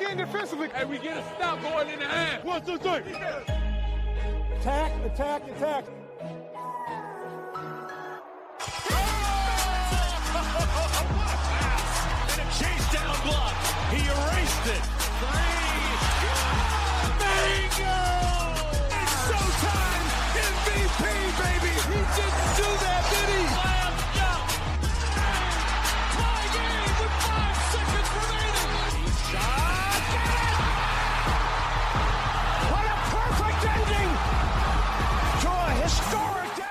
in defensively. And we get a stop going in the half. 1, 2, 3. Attack, attack, attack. And a chase down block. He erased it. 3. Bingo! It's showtime! MVP, baby! He didn't do that, did he? Slam dunk! Tie game with 5 seconds remaining! He shot! What a perfect ending to a historic day!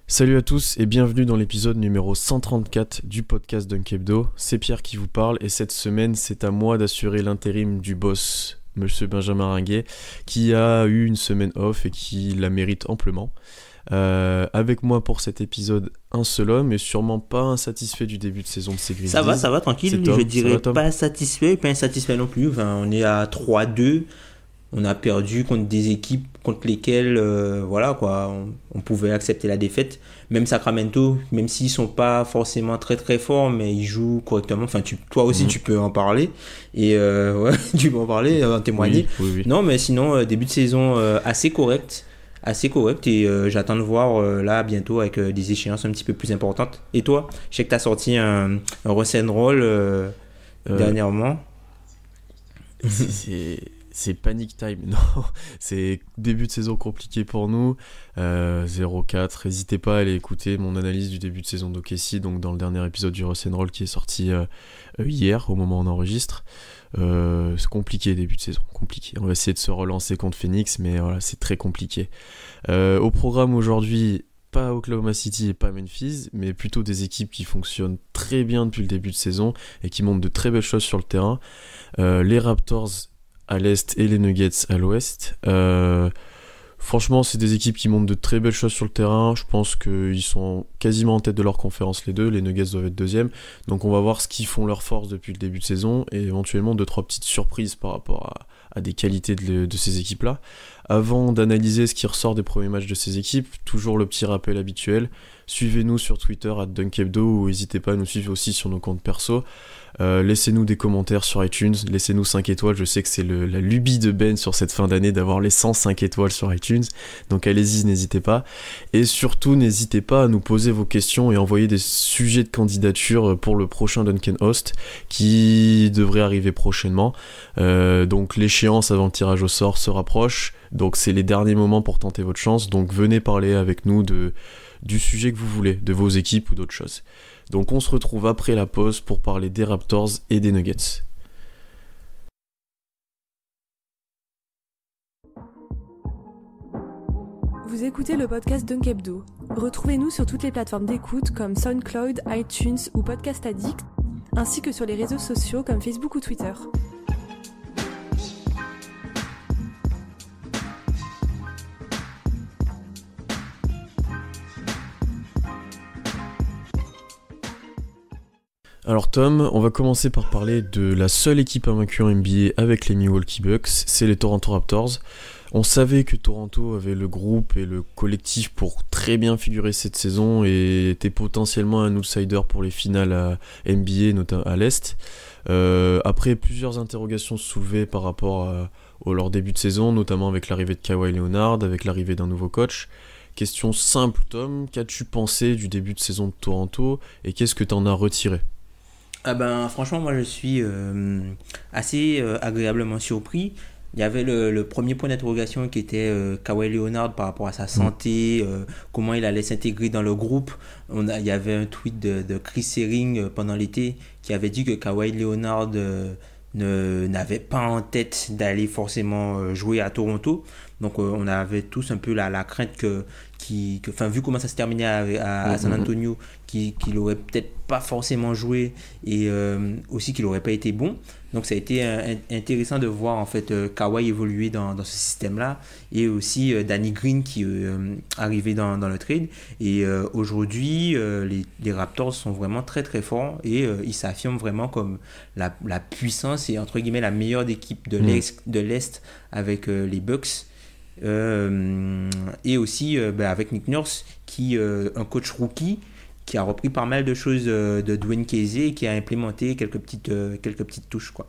Salut à tous et bienvenue dans l'épisode numéro 134 du podcast Dunk Hebdo. C'est Pierre qui vous parle et cette semaine c'est à moi d'assurer l'intérim du boss, Monsieur Benjamin Ringuet, qui a eu une semaine off et qui la mérite amplement. Avec moi pour cet épisode, un seul homme et sûrement pas insatisfait du début de saison de ces Grizzlies. Ça va, tranquille. Tom, je dirais Tom. pas satisfait et pas insatisfait non plus. Enfin, on est à 3-2. On a perdu contre des équipes contre lesquelles on pouvait accepter la défaite. Même Sacramento, même s'ils sont pas forcément très très forts, mais ils jouent correctement. Enfin, toi aussi tu peux en parler. Et tu peux en parler, en témoigner. Oui. Non, mais sinon, début de saison assez correct. Et j'attends de voir là bientôt avec des échéances un petit peu plus importantes. Et toi, je sais que tu as sorti un Russ and Roll dernièrement. C'est panic time, non, c'est début de saison compliqué pour nous, 0-4, n'hésitez pas à aller écouter mon analyse du début de saison d'OKC, donc dans le dernier épisode du Russ and Roll qui est sorti hier, au moment où on enregistre. C'est compliqué début de saison, compliqué. On va essayer de se relancer contre Phoenix, mais voilà, c'est très compliqué. Au programme aujourd'hui, pas Oklahoma City et pas Memphis, mais plutôt des équipes qui fonctionnent très bien depuis le début de saison et qui montrent de très belles choses sur le terrain. Les Raptors à l'est et les Nuggets à l'ouest. Franchement, c'est des équipes qui montrent de très belles choses sur le terrain. Je pense qu'ils sont quasiment en tête de leur conférence les deux. Les Nuggets doivent être deuxième. Donc on va voir ce qu'ils font leur force depuis le début de saison et éventuellement 2-3 petites surprises par rapport à des qualités de ces équipes-là. Avant d'analyser ce qui ressort des premiers matchs de ces équipes, toujours le petit rappel habituel. Suivez-nous sur Twitter @DunkHebdo ou n'hésitez pas à nous suivre aussi sur nos comptes perso. Laissez-nous des commentaires sur iTunes, laissez-nous 5 étoiles, je sais que c'est la lubie de Ben sur cette fin d'année d'avoir les 105 étoiles sur iTunes, donc allez-y, n'hésitez pas. Et surtout, n'hésitez pas à nous poser vos questions et envoyer des sujets de candidature pour le prochain Duncan Host qui devrait arriver prochainement. Donc l'échéance avant le tirage au sort se rapproche, donc c'est les derniers moments pour tenter votre chance, donc venez parler avec nous du sujet que vous voulez, de vos équipes ou d'autres choses. Donc on se retrouve après la pause pour parler des Raptors et des Nuggets. Vous écoutez le podcast Dunk Hebdo. Retrouvez-nous sur toutes les plateformes d'écoute comme SoundCloud, iTunes ou Podcast Addict, ainsi que sur les réseaux sociaux comme Facebook ou Twitter. Alors Tom, on va commencer par parler de la seule équipe invaincue en NBA avec les Milwaukee Bucks, c'est les Toronto Raptors. On savait que Toronto avait le groupe et le collectif pour très bien figurer cette saison et était potentiellement un outsider pour les finales à NBA, notamment à l'Est. Après plusieurs interrogations soulevées par rapport à leur début de saison, notamment avec l'arrivée de Kawhi Leonard, avec l'arrivée d'un nouveau coach. Question simple Tom, qu'as-tu pensé du début de saison de Toronto et qu'est-ce que tu en as retiré ? Franchement, moi je suis assez agréablement surpris. Il y avait le premier point d'interrogation qui était Kawhi Leonard par rapport à sa santé, comment il allait s'intégrer dans le groupe. Il y avait un tweet de Chris Herring pendant l'été qui avait dit que Kawhi Leonard n'avait pas en tête d'aller forcément jouer à Toronto. Donc on avait tous un peu la crainte vu comment ça se terminait à San Antonio, qu'il aurait peut-être pas forcément joué et aussi qu'il aurait pas été bon. Donc ça a été intéressant de voir en fait Kawhi évoluer dans ce système-là et aussi Danny Green qui est arrivé dans le trade. Et aujourd'hui, les Raptors sont vraiment très très forts et ils s'affirment vraiment comme la puissance et entre guillemets la meilleure équipe de l'Est avec les Bucks. Et aussi avec Nick Nurse qui un coach rookie qui a repris pas mal de choses de Dwayne Casey et qui a implémenté quelques petites touches quoi.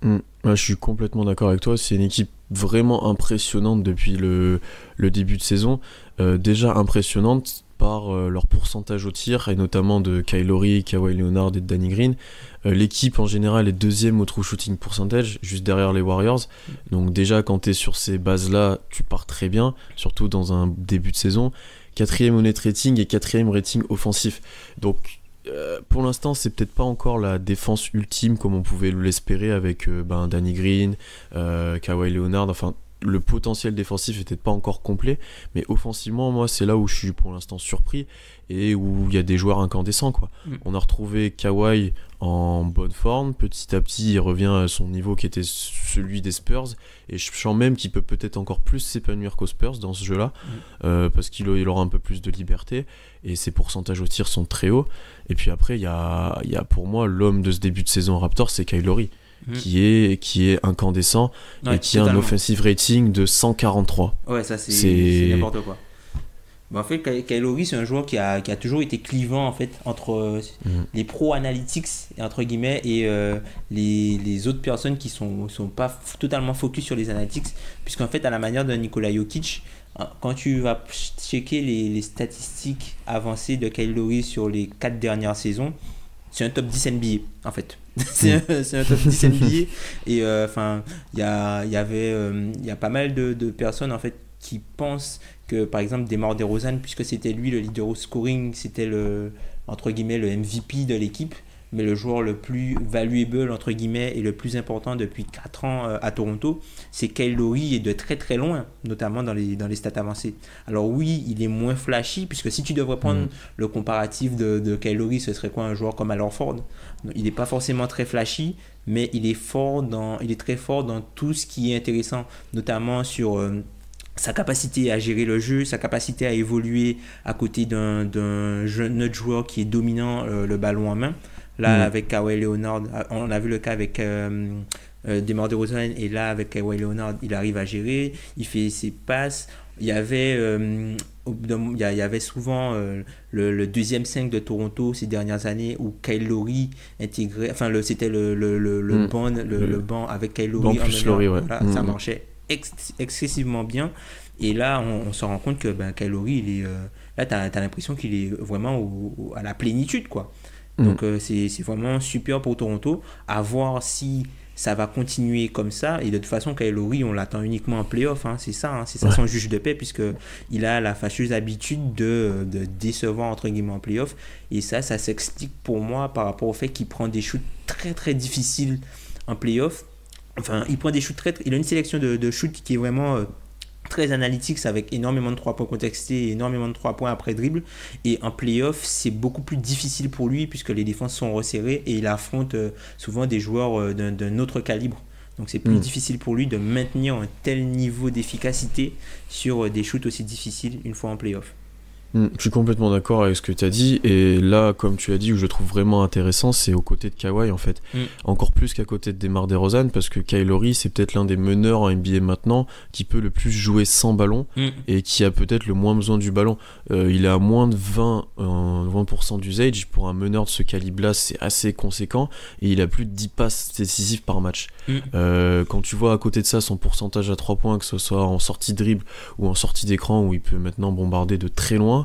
Ouais, je suis complètement d'accord avec toi. C'est une équipe vraiment impressionnante depuis le début de saison. Déjà impressionnante par leur pourcentage au tir, et notamment de Kyle Lowry, Kawhi Leonard et de Danny Green. L'équipe en général est deuxième au true shooting percentage, juste derrière les Warriors. Donc déjà, quand tu es sur ces bases-là, tu pars très bien, surtout dans un début de saison. 4e au net rating et 4e rating offensif. Donc pour l'instant, c'est peut-être pas encore la défense ultime comme on pouvait l'espérer avec Danny Green, Kawhi Leonard. Enfin, le potentiel défensif était pas encore complet, mais offensivement, moi, c'est là où je suis pour l'instant surpris et où il y a des joueurs incandescents, quoi. On a retrouvé Kawhi en bonne forme. Petit à petit, il revient à son niveau qui était celui des Spurs, et je sens même qu'il peut peut-être encore plus s'épanouir qu'aux Spurs dans ce jeu-là, parce qu'il aura un peu plus de liberté et ses pourcentages au tir sont très hauts. Et puis après, il y a pour moi l'homme de ce début de saison Raptors, c'est Kyle Lowry, qui est incandescent, et qui a un offensive rating de 143. Ouais, ça c'est n'importe quoi. En fait, Kyle Lowry, c'est un joueur qui a toujours été clivant en fait entre les pro analytics entre guillemets et les autres personnes qui sont pas totalement focus sur les analytics, puisqu'en fait, à la manière de Nikola Jokic, quand tu vas checker les statistiques avancées de Kyle Lowry sur les 4 dernières saisons, c'est un top 10 NBA en fait. C'est un top 10 NBA, et enfin il y a pas mal de personnes en fait qui pensent que par exemple DeMar DeRozan, puisque c'était lui le leader au scoring, c'était entre guillemets le MVP de l'équipe, mais le joueur le plus valuable entre guillemets et le plus important depuis 4 ans à Toronto, c'est Kyle Lowry, et de très très loin, notamment dans les stats avancées. Alors oui, il est moins flashy, puisque si tu devrais prendre le comparatif de Kyle Lowry, ce serait quoi, un joueur comme Al Horford? Il n'est pas forcément très flashy, mais il est très fort dans tout ce qui est intéressant, notamment sur sa capacité à gérer le jeu, sa capacité à évoluer à côté d'un autre joueur qui est dominant le ballon en main. Là, avec Kawhi Leonard, on a vu le cas avec DeMar DeRozan, et là, avec Kawhi Leonard, il arrive à gérer, il fait ses passes. Il y avait souvent le deuxième 5 de Toronto ces dernières années où Kyle Lowry intégrait, enfin c'était le banc avec Kyle Lowry en plus Lowry, ouais. Voilà, ça marchait excessivement bien, et là on se rend compte que Kyle Lowry, là t'as l'impression qu'il est vraiment à la plénitude, quoi. Donc c'est vraiment super pour Toronto, à voir si ça va continuer comme ça. Et de toute façon, Kyle Lowry, on l'attend uniquement en playoff, c'est ça son juge de paix, puisqu'il a la fâcheuse habitude de décevoir entre guillemets en playoff, et ça s'explique pour moi par rapport au fait qu'il prend des shoots très très difficiles en playoff. Enfin, il a une sélection de shoots qui est vraiment très analytics, avec énormément de 3 points contestés, énormément de 3 points après dribble, et en playoff c'est beaucoup plus difficile pour lui puisque les défenses sont resserrées et il affronte souvent des joueurs d'un autre calibre, donc c'est plus difficile pour lui de maintenir un tel niveau d'efficacité sur des shoots aussi difficiles une fois en playoff. Je suis complètement d'accord avec ce que tu as dit, et là, comme tu as dit, où je trouve vraiment intéressant, c'est aux côtés de Kawhi en fait, encore plus qu'à côté de DeMar DeRozan, parce que Kyle Lowry, c'est peut-être l'un des meneurs en NBA maintenant qui peut le plus jouer sans ballon et qui a peut-être le moins besoin du ballon. Il est à moins de 20% d'usage. Pour un meneur de ce calibre-là, c'est assez conséquent, et il a plus de 10 passes décisives par match. Quand tu vois à côté de ça son pourcentage à 3 points, que ce soit en sortie de dribble ou en sortie d'écran, où il peut maintenant bombarder de très loin,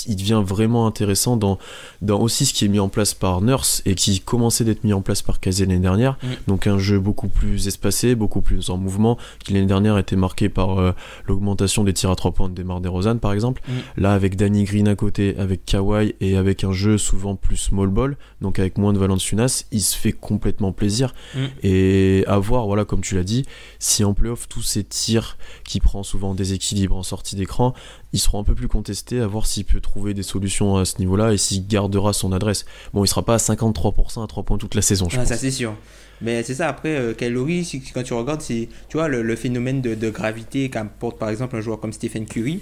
il devient vraiment intéressant dans aussi ce qui est mis en place par Nurse et qui commençait d'être mis en place par Kazé l'année dernière. Donc un jeu beaucoup plus espacé, beaucoup plus en mouvement, qui l'année dernière était marqué par l'augmentation des tirs à 3 points de DeMar DeRozan par exemple. Là, avec Danny Green à côté, avec Kawhi, et avec un jeu souvent plus small ball, donc avec moins de Valanciunas, il se fait complètement plaisir. Et à voir, voilà, comme tu l'as dit, si en playoff tous ces tirs qui prend souvent en déséquilibre en sortie d'écran, ils seront un peu plus contestés, à voir s'il peut trouver des solutions à ce niveau-là et s'il gardera son adresse. Bon, il sera pas à 53% à 3 points toute la saison, je pense. Ça c'est sûr. Mais c'est ça, après, Kyle Lowry, quand tu regardes, c'est, tu vois, le phénomène de gravité qu'apporte par exemple un joueur comme Stephen Curry.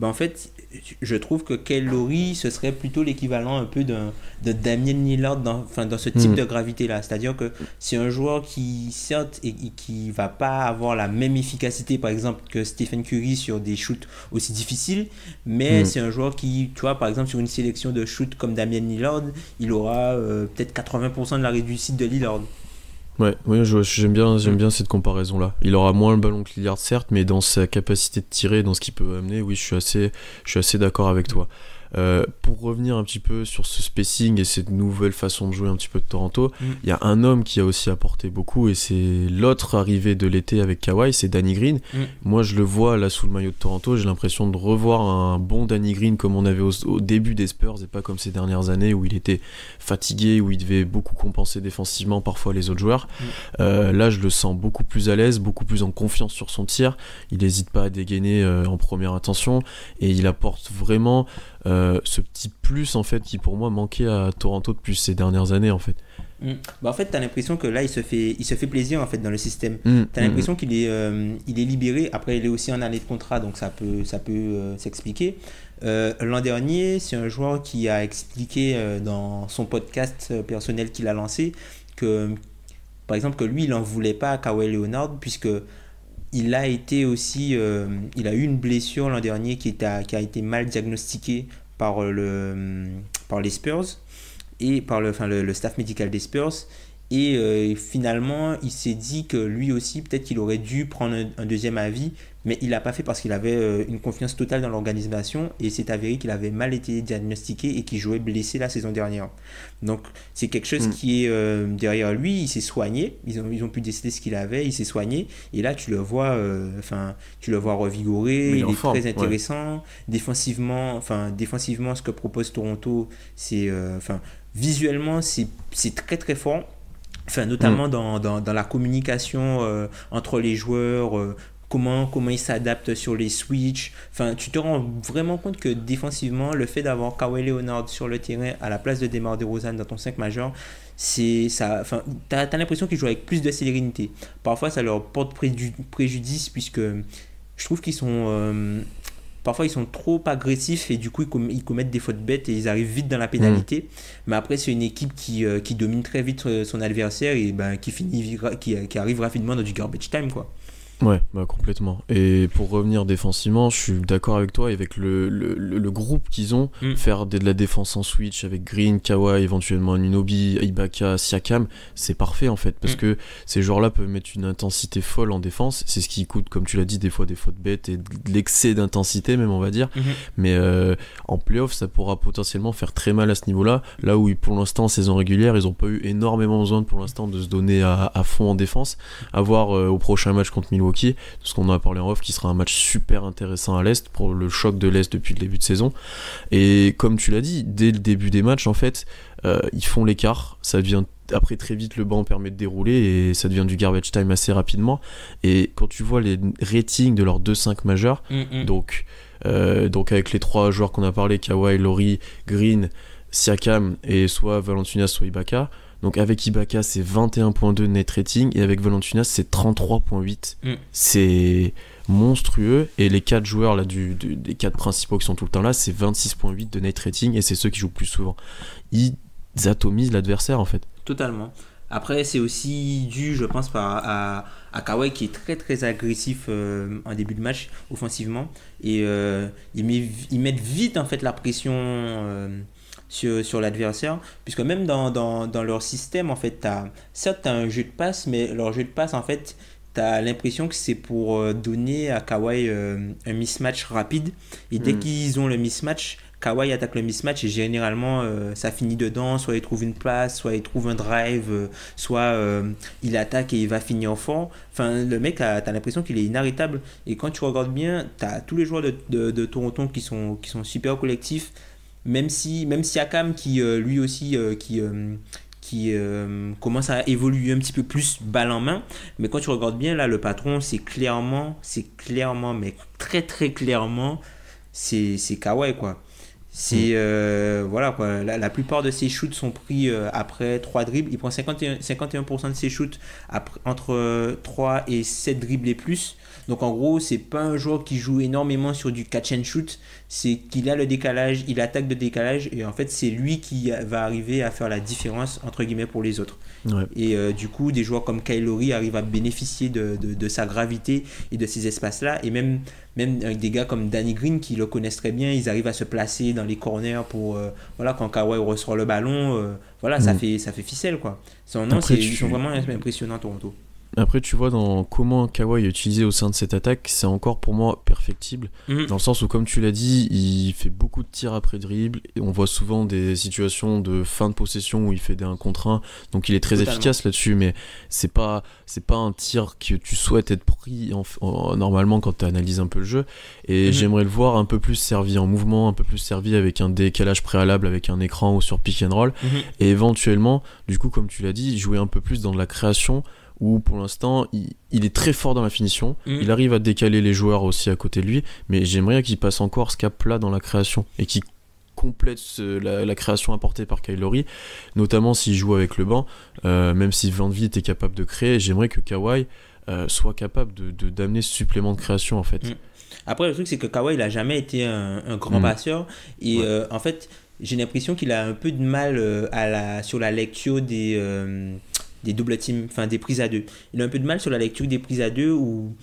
En fait, je trouve que Kyle Lowry, ce serait plutôt l'équivalent un peu de Damian Lillard dans ce type de gravité-là. C'est-à-dire que c'est un joueur qui, certes, et qui va pas avoir la même efficacité, par exemple, que Stephen Curry sur des shoots aussi difficiles, mais c'est un joueur qui, tu vois, par exemple, sur une sélection de shoots comme Damian Lillard, il aura peut-être 80% de la réussite de Lillard. Ouais, j'aime bien cette comparaison-là. Il aura moins le ballon que Lillard, certes, mais dans sa capacité de tirer, dans ce qu'il peut amener, oui, je suis assez d'accord avec toi. Pour revenir un petit peu sur ce spacing et cette nouvelle façon de jouer un petit peu de Toronto, il y a un homme qui a aussi apporté beaucoup, et c'est l'autre arrivée de l'été avec Kawhi, c'est Danny Green. Moi je le vois là sous le maillot de Toronto, j'ai l'impression de revoir un bon Danny Green comme on avait au début des Spurs, et pas comme ces dernières années où il était fatigué, où il devait beaucoup compenser défensivement parfois les autres joueurs. Là je le sens beaucoup plus à l'aise, beaucoup plus en confiance sur son tir, il n'hésite pas à dégainer en première intention, et il apporte vraiment ce petit plus en fait qui pour moi manquait à Toronto depuis ces dernières années en fait. En fait t'as l'impression que là il se fait plaisir en fait dans le système. T'as l'impression qu'il est libéré. Après il est aussi en année de contrat, donc ça peut s'expliquer. L'an dernier c'est un joueur qui a expliqué dans son podcast personnel qu'il a lancé que par exemple que lui il en voulait pas à Kawhi Leonard, puisque il a été aussi, il a eu une blessure l'an dernier qui a été mal diagnostiquée par les Spurs et par le staff médical des Spurs. Et finalement, il s'est dit que lui aussi, peut-être qu'il aurait dû prendre un deuxième avis, mais il l'a pas fait parce qu'il avait une confiance totale dans l'organisation, et c'est avéré qu'il avait mal été diagnostiqué et qu'il jouait blessé la saison dernière. Donc c'est quelque chose qui est derrière lui. Il s'est soigné, ils ont pu décider ce qu'il avait, il s'est soigné, et là tu le vois revigoré, il est très intéressant. Ouais. Défensivement, ce que propose Toronto, c'est visuellement c'est très très fort. Notamment dans la communication entre les joueurs, comment ils s'adaptent sur les switches. Tu te rends vraiment compte que défensivement, le fait d'avoir Kawhi Leonard sur le terrain à la place de DeMar DeRozan dans ton 5 majeur, t'as l'impression qu'ils jouent avec plus de sérénité. Parfois ça leur porte préjudice, puisque je trouve qu'ils sont parfois ils sont trop agressifs, et du coup ils commettent des fautes bêtes et ils arrivent vite dans la pénalité. Mais après c'est une équipe qui domine très vite son adversaire, et qui arrive rapidement dans du garbage time, quoi. Ouais, complètement. Et pour revenir défensivement, je suis d'accord avec toi, avec le groupe qu'ils ont, faire de la défense en switch avec Green, Kawhi, éventuellement Anunoby, Ibaka, Siakam, c'est parfait en fait, parce que ces joueurs-là peuvent mettre une intensité folle en défense. C'est ce qui coûte, comme tu l'as dit, des fois des fautes bêtes et de l'excès d'intensité même, on va dire. Mais en playoff, ça pourra potentiellement faire très mal à ce niveau-là, là où pour l'instant en saison régulière, ils n'ont pas eu énormément besoin pour l'instant de se donner à fond en défense. À voir au prochain match contre Milwaukee, de ce qu'on en a parlé en off, qui sera un match super intéressant à l'Est, pour le choc de l'Est depuis le début de saison. Et comme tu l'as dit, dès le début des matchs en fait, ils font l'écart, ça devient après très vite, le banc permet de dérouler et ça devient du garbage time assez rapidement. Et quand tu vois les ratings de leurs 2-5 majeurs, donc avec les 3 joueurs qu'on a parlé, Kawhi, Laurie, Green, Siakam, et soit Valanciunas soit Ibaka. Donc avec Ibaka c'est 21.2 net rating, et avec Valanciunas c'est 33.8. C'est monstrueux. Et les 4 joueurs là, des 4 principaux qui sont tout le temps là, c'est 26.8 de net rating, et c'est ceux qui jouent le plus souvent. Ils atomisent l'adversaire en fait. Totalement. Après c'est aussi dû, je pense, à Kawhi, qui est très très agressif en début de match offensivement, et ils mettent vite en fait la pression sur l'adversaire, puisque même dans leur système en fait, certes t'as un jeu de passe, mais leur jeu de passe en fait, t'as l'impression que c'est pour donner à Kawhi un mismatch rapide, et dès qu'ils ont le mismatch, Kawhi attaque le mismatch, et généralement ça finit dedans, soit il trouve une passe, soit il trouve un drive, soit il attaque et il va finir fort. Le mec, t'as l'impression qu'il est inarrêtable, et quand tu regardes bien, t'as tous les joueurs de Toronto qui sont super collectifs. Même Siakam qui lui aussi qui commence à évoluer un petit peu plus balle en main, mais quand tu regardes bien là, le patron c'est clairement, mais très très clairement, c'est Kawhi, quoi. C'est voilà, quoi. La plupart de ses shoots sont pris après 3 dribbles. Il prend 51% de ses shoots entre 3 et 7 dribbles et plus. Donc en gros, c'est pas un joueur qui joue énormément sur du catch and shoot. c'est qu'il a le décalage, il attaque de décalage et en fait c'est lui qui va arriver à faire la différence entre guillemets pour les autres. Ouais. Et du coup des joueurs comme Kyle Lowry arrivent à bénéficier de sa gravité et de ces espaces-là, et même avec des gars comme Danny Green qui le connaissent très bien, ils arrivent à se placer dans les corners pour quand Kawhi ressort le ballon, ça fait ficelle quoi. Ils sont vraiment impressionnants Toronto. Après, tu vois, dans comment Kawhi est utilisé au sein de cette attaque, c'est encore pour moi perfectible. Dans le sens où, comme tu l'as dit, il fait beaucoup de tirs après dribble. Et on voit souvent des situations de fin de possession où il fait des 1 contre 1. Donc il est très efficace là-dessus. Mais c'est pas un tir que tu souhaites être pris normalement quand tu analyses un peu le jeu. Et j'aimerais le voir un peu plus servi en mouvement, un peu plus servi avec un décalage préalable, avec un écran ou sur pick and roll. Et éventuellement, du coup, comme tu l'as dit, jouer un peu plus dans de la création, où pour l'instant il est très fort dans la finition, il arrive à décaler les joueurs aussi à côté de lui, mais j'aimerais qu'il passe encore ce cap là dans la création et qu'il complète la création apportée par Kyle Lowry, notamment s'il joue avec le banc, même si Van Vliet est capable de créer. J'aimerais que Kawhi soit capable d'amener ce supplément de création en fait. Après le truc c'est que Kawhi il a jamais été un grand passeur et en fait j'ai l'impression qu'il a un peu de mal sur la lecture des double teams, enfin des prises à deux. Il a un peu de mal sur la lecture des prises à deux où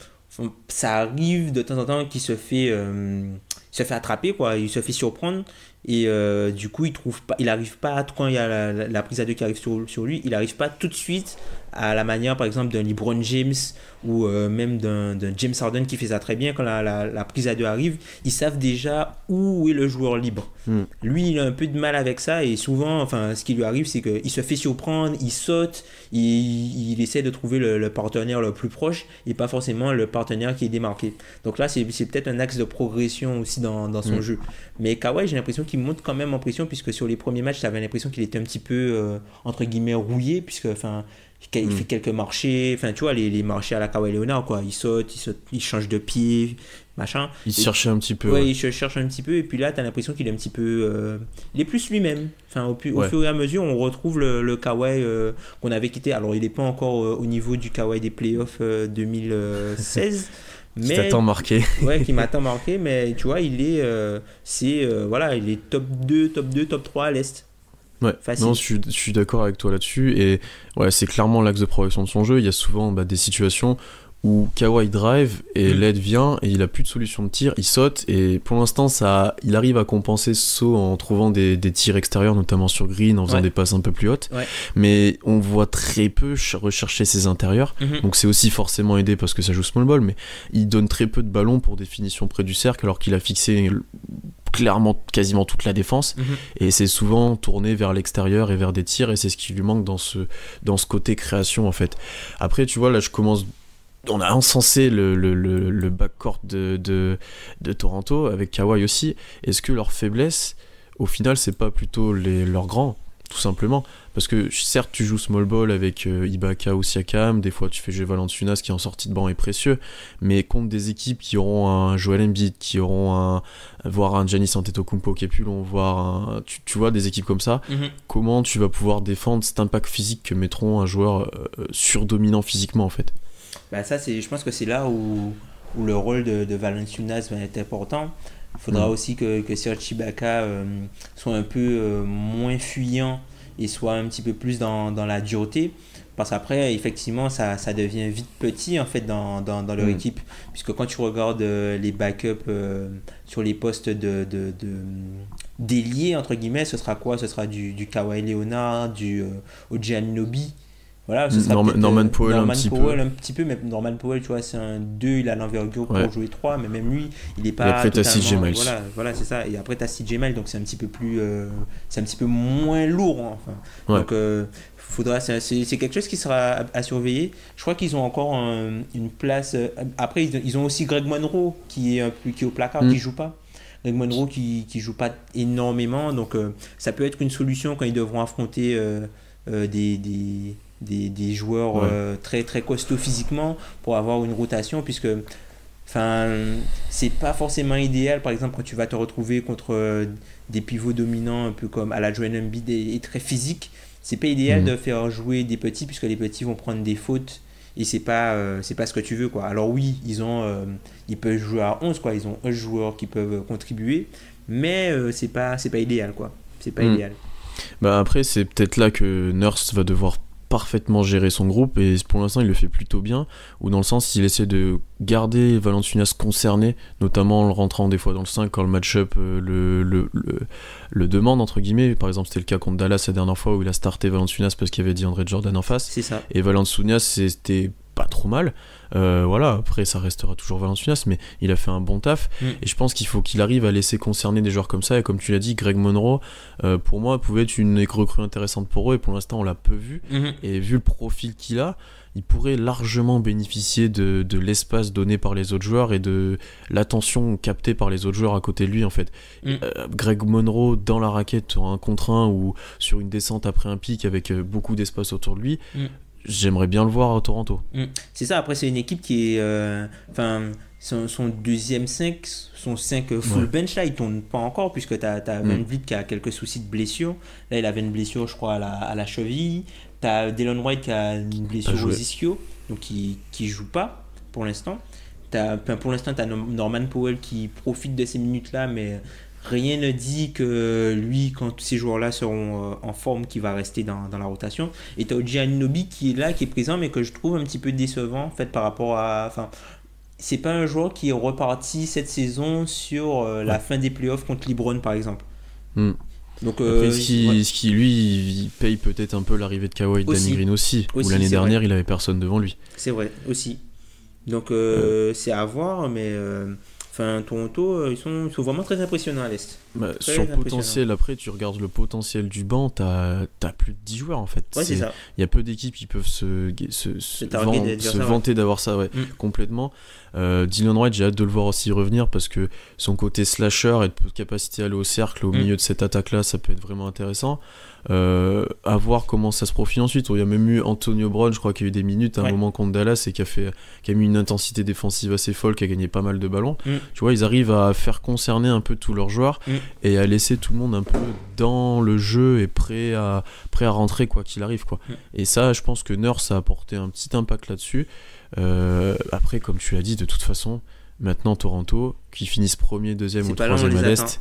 ça arrive de temps en temps qu'il se fait attraper quoi, il se fait surprendre et du coup il arrive pas quand il y a la prise à deux qui arrive sur lui, il arrive pas tout de suite à la manière par exemple d'un LeBron James ou même d'un James Harden qui fait ça très bien. Quand la prise à deux arrive, ils savent déjà où est le joueur libre. Lui il a un peu de mal avec ça et souvent ce qui lui arrive c'est qu'il se fait surprendre, il saute, il essaie de trouver le partenaire le plus proche et pas forcément le partenaire qui est démarqué. Donc là c'est peut-être un axe de progression aussi dans son jeu. Mais Kawhi j'ai l'impression qu'il monte quand même en pression, puisque sur les premiers matchs j'avais l'impression qu'il était un petit peu entre guillemets rouillé, puisque il fait quelques marchés, tu vois les marchés à la Kawhi Leonard quoi, il saute, il change de pied, machin. Il cherchait un petit peu. Ouais, il cherche un petit peu et puis là t'as l'impression qu'il est un petit peu il est plus lui-même. Au fur et à mesure on retrouve le Kawhi qu'on avait quitté. Alors il est pas encore au niveau du Kawhi des playoffs 2016. Qui t'attend marqué. Ouais, qui m'attend marqué, mais tu vois, il est il est top 2, top 3 à l'Est. Ouais, facile. Non, je suis d'accord avec toi là-dessus, et ouais, c'est clairement l'axe de progression de son jeu. Il y a souvent des situations où Kawhi drive et l'aide vient et il a plus de solution de tir, il saute, et pour l'instant il arrive à compenser ce saut en trouvant des tirs extérieurs, notamment sur Green, en faisant des passes un peu plus hautes, mais on voit très peu rechercher ses intérieurs, donc c'est aussi forcément aidé parce que ça joue small ball, mais il donne très peu de ballons pour des finitions près du cercle alors qu'il a fixé clairement quasiment toute la défense, et c'est souvent tourné vers l'extérieur et vers des tirs, et c'est ce qui lui manque dans ce côté création en fait. Après tu vois, là on a encensé le backcourt de Toronto avec Kawhi aussi. Est-ce que leur faiblesse au final c'est pas plutôt leurs grands, tout simplement? Parce que certes tu joues small ball avec Ibaka ou Siakam, des fois tu fais jouer Valanciunas qui en sortie de banc est précieux, mais contre des équipes qui auront un Joel Embiid, qui auront voire un Giannis Antetokounmpo qui est plus long, voire tu vois des équipes comme ça, comment tu vas pouvoir défendre cet impact physique que mettront un joueur surdominant physiquement en fait? Ça je pense que c'est là où le rôle de Valanciunas va être important. Il faudra aussi que Serge Ibaka soit un peu moins fuyant et soit un petit peu plus dans la dureté, parce qu'après effectivement ça devient vite petit en fait dans leur équipe, puisque quand tu regardes les backups sur les postes d'ailier entre guillemets, ce sera quoi? Ce sera du Kawhi Leonard, du OG Anunoby. Voilà, ce sera Norman Powell un petit peu, mais Norman Powell, tu vois, c'est un 2, il a l'envergure pour jouer 3, mais même lui, il est pas. Et après, t'as CJ Miles. Voilà, c'est ça. Et après, t'as CJ Miles, donc c'est un petit peu moins lourd. Donc, c'est quelque chose qui sera à surveiller. Je crois qu'ils ont encore une place. Après, ils ont aussi Greg Monroe qui est au placard, qui joue pas. Greg Monroe qui joue pas énormément, donc ça peut être une solution quand ils devront affronter des joueurs très très costauds physiquement pour avoir une rotation, puisque c'est pas forcément idéal par exemple quand tu vas te retrouver contre des pivots dominants un peu comme à la Joel Embiid et très physiques. C'est pas idéal de faire jouer des petits, puisque les petits vont prendre des fautes et c'est pas ce que tu veux, quoi. Alors oui, ils peuvent jouer à 11, quoi. Ils ont 11 joueurs qui peuvent contribuer, mais c'est pas idéal, quoi. C'est pas idéal. Bah après, c'est peut-être là que Nurse va devoir parfaitement gérer son groupe, et pour l'instant il le fait plutôt bien, ou dans le sens il essaie de garder Valanciunas concerné, notamment en le rentrant des fois dans le 5 quand le match-up le demande, entre guillemets. Par exemple, c'était le cas contre Dallas la dernière fois où il a starté Valanciunas parce qu'il y avait DeAndre Jordan en face. C'est ça. Et Valanciunas, c'était pas trop mal. Voilà, après ça restera toujours Valanciunas, mais il a fait un bon taf. Et je pense qu'il faut qu'il arrive à laisser concerner des joueurs comme ça. Et comme tu l'as dit, Greg Monroe, pour moi, pouvait être une recrue intéressante pour eux. Et pour l'instant, on l'a peu vu. Et vu le profil qu'il a, il pourrait largement bénéficier de l'espace donné par les autres joueurs et de l'attention captée par les autres joueurs à côté de lui, en fait. Greg Monroe dans la raquette sur un contre 1 ou sur une descente après un pic avec beaucoup d'espace autour de lui, j'aimerais bien le voir à Toronto. C'est ça. Après, c'est une équipe qui est son deuxième 5, son 5 full bench là, il tourne pas encore, puisque t'as Van Vliet qui a quelques soucis de blessure. Là, il avait une blessure, je crois, à la cheville. T'as Delon Wright qui a une blessure aux ischio, donc qui joue pas pour l'instant. Pour l'instant, t'as Norman Powell qui profite de ces minutes là, mais rien ne dit que lui, quand ces joueurs-là seront en forme, qu'il va rester dans la rotation. Et t'as OG Anunoby qui est là, qui est présent, mais que je trouve un petit peu décevant, en fait, par rapport à... Enfin, c'est pas un joueur qui est reparti cette saison sur la fin des playoffs contre LeBron, par exemple. Donc, après, ce qui lui, il paye peut-être un peu l'arrivée de Kawhi et Danny Green aussi, où l'année dernière, vrai. Il avait personne devant lui. C'est vrai, aussi. Donc, c'est à voir, mais... Toronto, ils sont vraiment très impressionnants à l'Est. Sur le potentiel, après, tu regardes le potentiel du banc, t'as plus de 10 joueurs en fait. Ouais, c'est ça. Il y a peu d'équipes qui peuvent se vanter d'avoir ça, complètement. Dylan Wright, j'ai hâte de le voir aussi revenir parce que son côté slasher et de capacité à aller au cercle au milieu de cette attaque-là, ça peut être vraiment intéressant. À voir comment ça se profile ensuite. Il y a même eu Antonio Brown, je crois qu'il y a eu des minutes à un moment contre Dallas et qui a mis une intensité défensive assez folle, qui a gagné pas mal de ballons. Tu vois, ils arrivent à faire concerner un peu tous leurs joueurs et à laisser tout le monde un peu dans le jeu et prêt à rentrer quoi qu'il arrive, quoi. Et ça, je pense que Nurse a apporté un petit impact là-dessus. Après, comme tu l'as dit, de toute façon, maintenant Toronto, qui finissent premier, deuxième ou troisième à l'Est,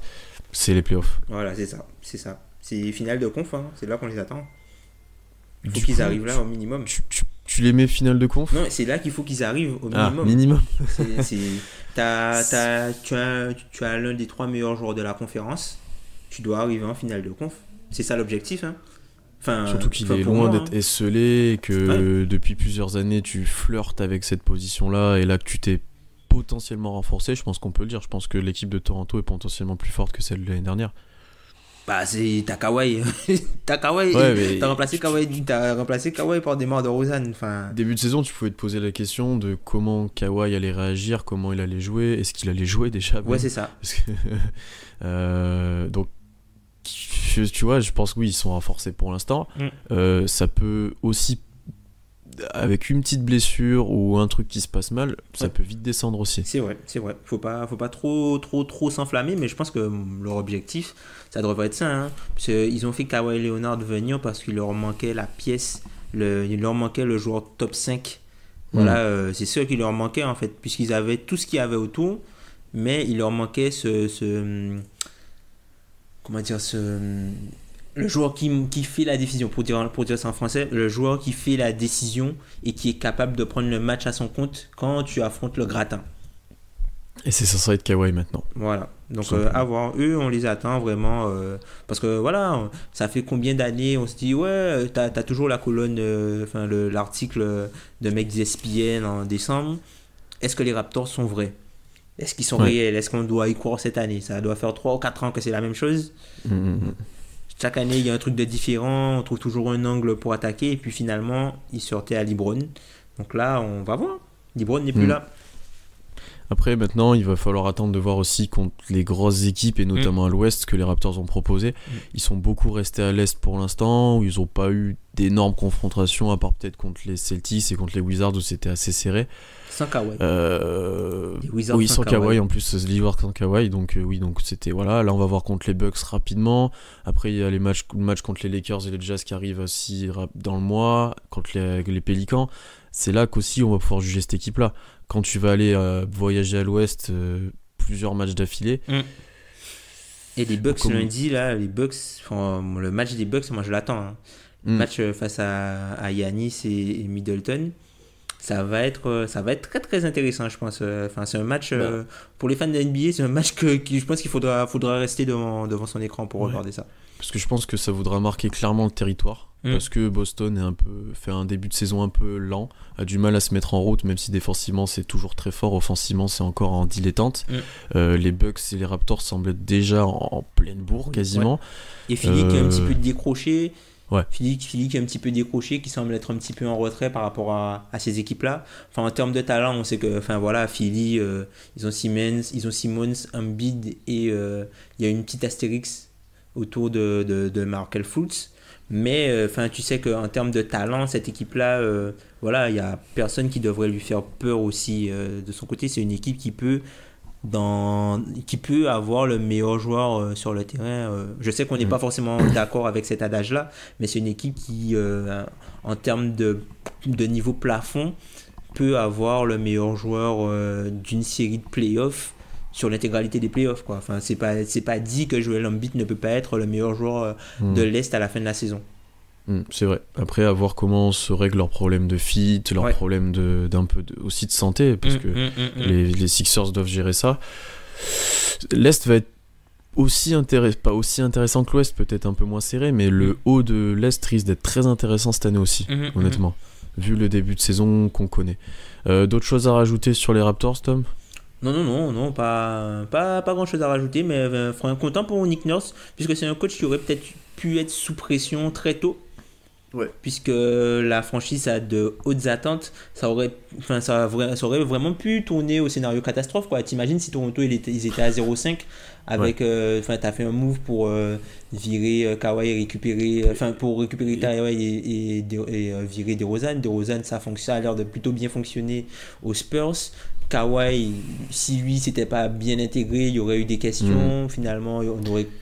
c'est les playoffs. Voilà, c'est ça. C'est finale de conf, hein. C'est là qu'on les attend. Il faut qu'ils arrivent là au minimum. Tu les mets finale de conf ? Non, c'est là qu'il faut qu'ils arrivent au minimum. Minimum. Tu as l'un des 3 meilleurs joueurs de la conférence. Tu dois arriver en finale de conf. C'est ça l'objectif, hein. Surtout qu'il est loin d'être esselé, que depuis plusieurs années tu flirtes avec cette position-là et là que tu t'es potentiellement renforcé, je pense qu'on peut le dire. Je pense que l'équipe de Toronto est potentiellement plus forte que celle de l'année dernière. T'as Kawhi. T'as remplacé Kawhi par DeMar DeRozan. Début de saison, tu pouvais te poser la question de comment Kawhi allait réagir, comment il allait jouer, est-ce qu'il allait jouer déjà ? Ouais, c'est ça. Parce que, donc, tu vois, je pense que oui, ils sont renforcés pour l'instant. Ça peut aussi, avec une petite blessure ou un truc qui se passe mal, ça peut vite descendre aussi. C'est vrai. Faut pas trop s'enflammer, mais je pense que leur objectif, ça devrait être ça, hein. Parce qu'ils ont fait Kawhi Leonard venir parce qu'il leur manquait la pièce, il leur manquait le joueur top 5. Voilà, c'est ça qui leur manquait en fait, puisqu'ils avaient tout ce qu'il y avait autour, mais il leur manquait le joueur qui fait la décision, pour dire ça en français, le joueur qui fait la décision et qui est capable de prendre le match à son compte quand tu affrontes le gratin. Et c'est censé être Kawhi maintenant. Voilà, donc à voir, eux on les attend vraiment, parce que voilà, ça fait combien d'années on se dit t'as toujours la colonne, l'article de mec d'ESPN en décembre, est-ce que les Raptors sont vrais ? Est-ce qu'ils sont réels ? Est-ce qu'on doit y croire cette année ? Ça doit faire 3 ou 4 ans que c'est la même chose. Chaque année, il y a un truc de différent. On trouve toujours un angle pour attaquer. Et puis finalement, ils sortaient à LeBron. Donc là, on va voir. LeBron n'est plus là. Après, maintenant, il va falloir attendre de voir aussi contre les grosses équipes, et notamment à l'Ouest, que les Raptors ont proposé. Ils sont beaucoup restés à l'Est pour l'instant, où ils n'ont pas eu d'énormes confrontations, à part peut-être contre les Celtics et contre les Wizards, où c'était assez serré. Sans Kawhi. Oui, sans Kawhi, en plus, les Wizards sans Kawhi, donc donc c'était, voilà, là on va voir contre les Bucks rapidement, après il y a le match contre les Lakers et les Jazz qui arrivent aussi dans le mois, contre les Pélicans, c'est là qu'aussi on va pouvoir juger cette équipe-là. Quand tu vas aller voyager à l'Ouest, plusieurs matchs d'affilée. Et les Bucks lundi, là, le match des Bucks, moi je l'attends. Hein. Le match face à Giannis et Middleton, ça va être très très intéressant, je pense. C'est un match, pour les fans de NBA, c'est un match que je pense qu'il faudra rester devant son écran pour regarder ça. Parce que je pense que ça voudra marquer clairement le territoire. Parce que Boston fait un début de saison un peu lent, a du mal à se mettre en route, même si défensivement c'est toujours très fort, offensivement c'est encore en dilettante. Les Bucks et les Raptors semblent être déjà en pleine bourre quasiment. Ouais. Et Philly qui a un petit peu décroché. Ouais. Philly qui est un petit peu décroché, qui semble être un petit peu en retrait par rapport à ces équipes-là. Enfin, en termes de talent, on sait que, Philly, ils ont Simmons, Embiid et il y a une petite astérix autour de Markel Fultz. Mais tu sais qu'en termes de talent, cette équipe-là, il n'y a personne qui devrait lui faire peur aussi de son côté. C'est une équipe qui peut avoir le meilleur joueur sur le terrain. Je sais qu'on n'est pas forcément d'accord avec cet adage-là, mais c'est une équipe qui, en termes de niveau plafond, peut avoir le meilleur joueur d'une série de playoffs sur l'intégralité des playoffs, quoi. Enfin, c'est pas dit que Joel Embiid ne peut pas être le meilleur joueur de l'Est à la fin de la saison. C'est vrai. Après, à voir comment se règlent leurs problèmes de fit, leurs problèmes aussi de santé, parce que les Sixers doivent gérer ça. L'Est va être pas aussi intéressant que l'Ouest, peut-être un peu moins serré, mais le haut de l'Est risque d'être très intéressant cette année aussi, honnêtement, vu le début de saison qu'on connaît. D'autres choses à rajouter sur les Raptors, Tom ? Non, pas grand chose à rajouter, mais content pour Nick Nurse, puisque c'est un coach qui aurait peut-être pu être sous pression très tôt. Ouais. Puisque la franchise a de hautes attentes, ça aurait vraiment pu tourner au scénario catastrophe, quoi. T'imagines si Toronto ils étaient à 0-5 avec t'as fait un move pour virer Kawhi et récupérer Kawhi et virer DeRozan, ça a l'air de plutôt bien fonctionner aux Spurs. Kawhi, si lui s'était pas bien intégré, il y aurait eu des questions. Finalement,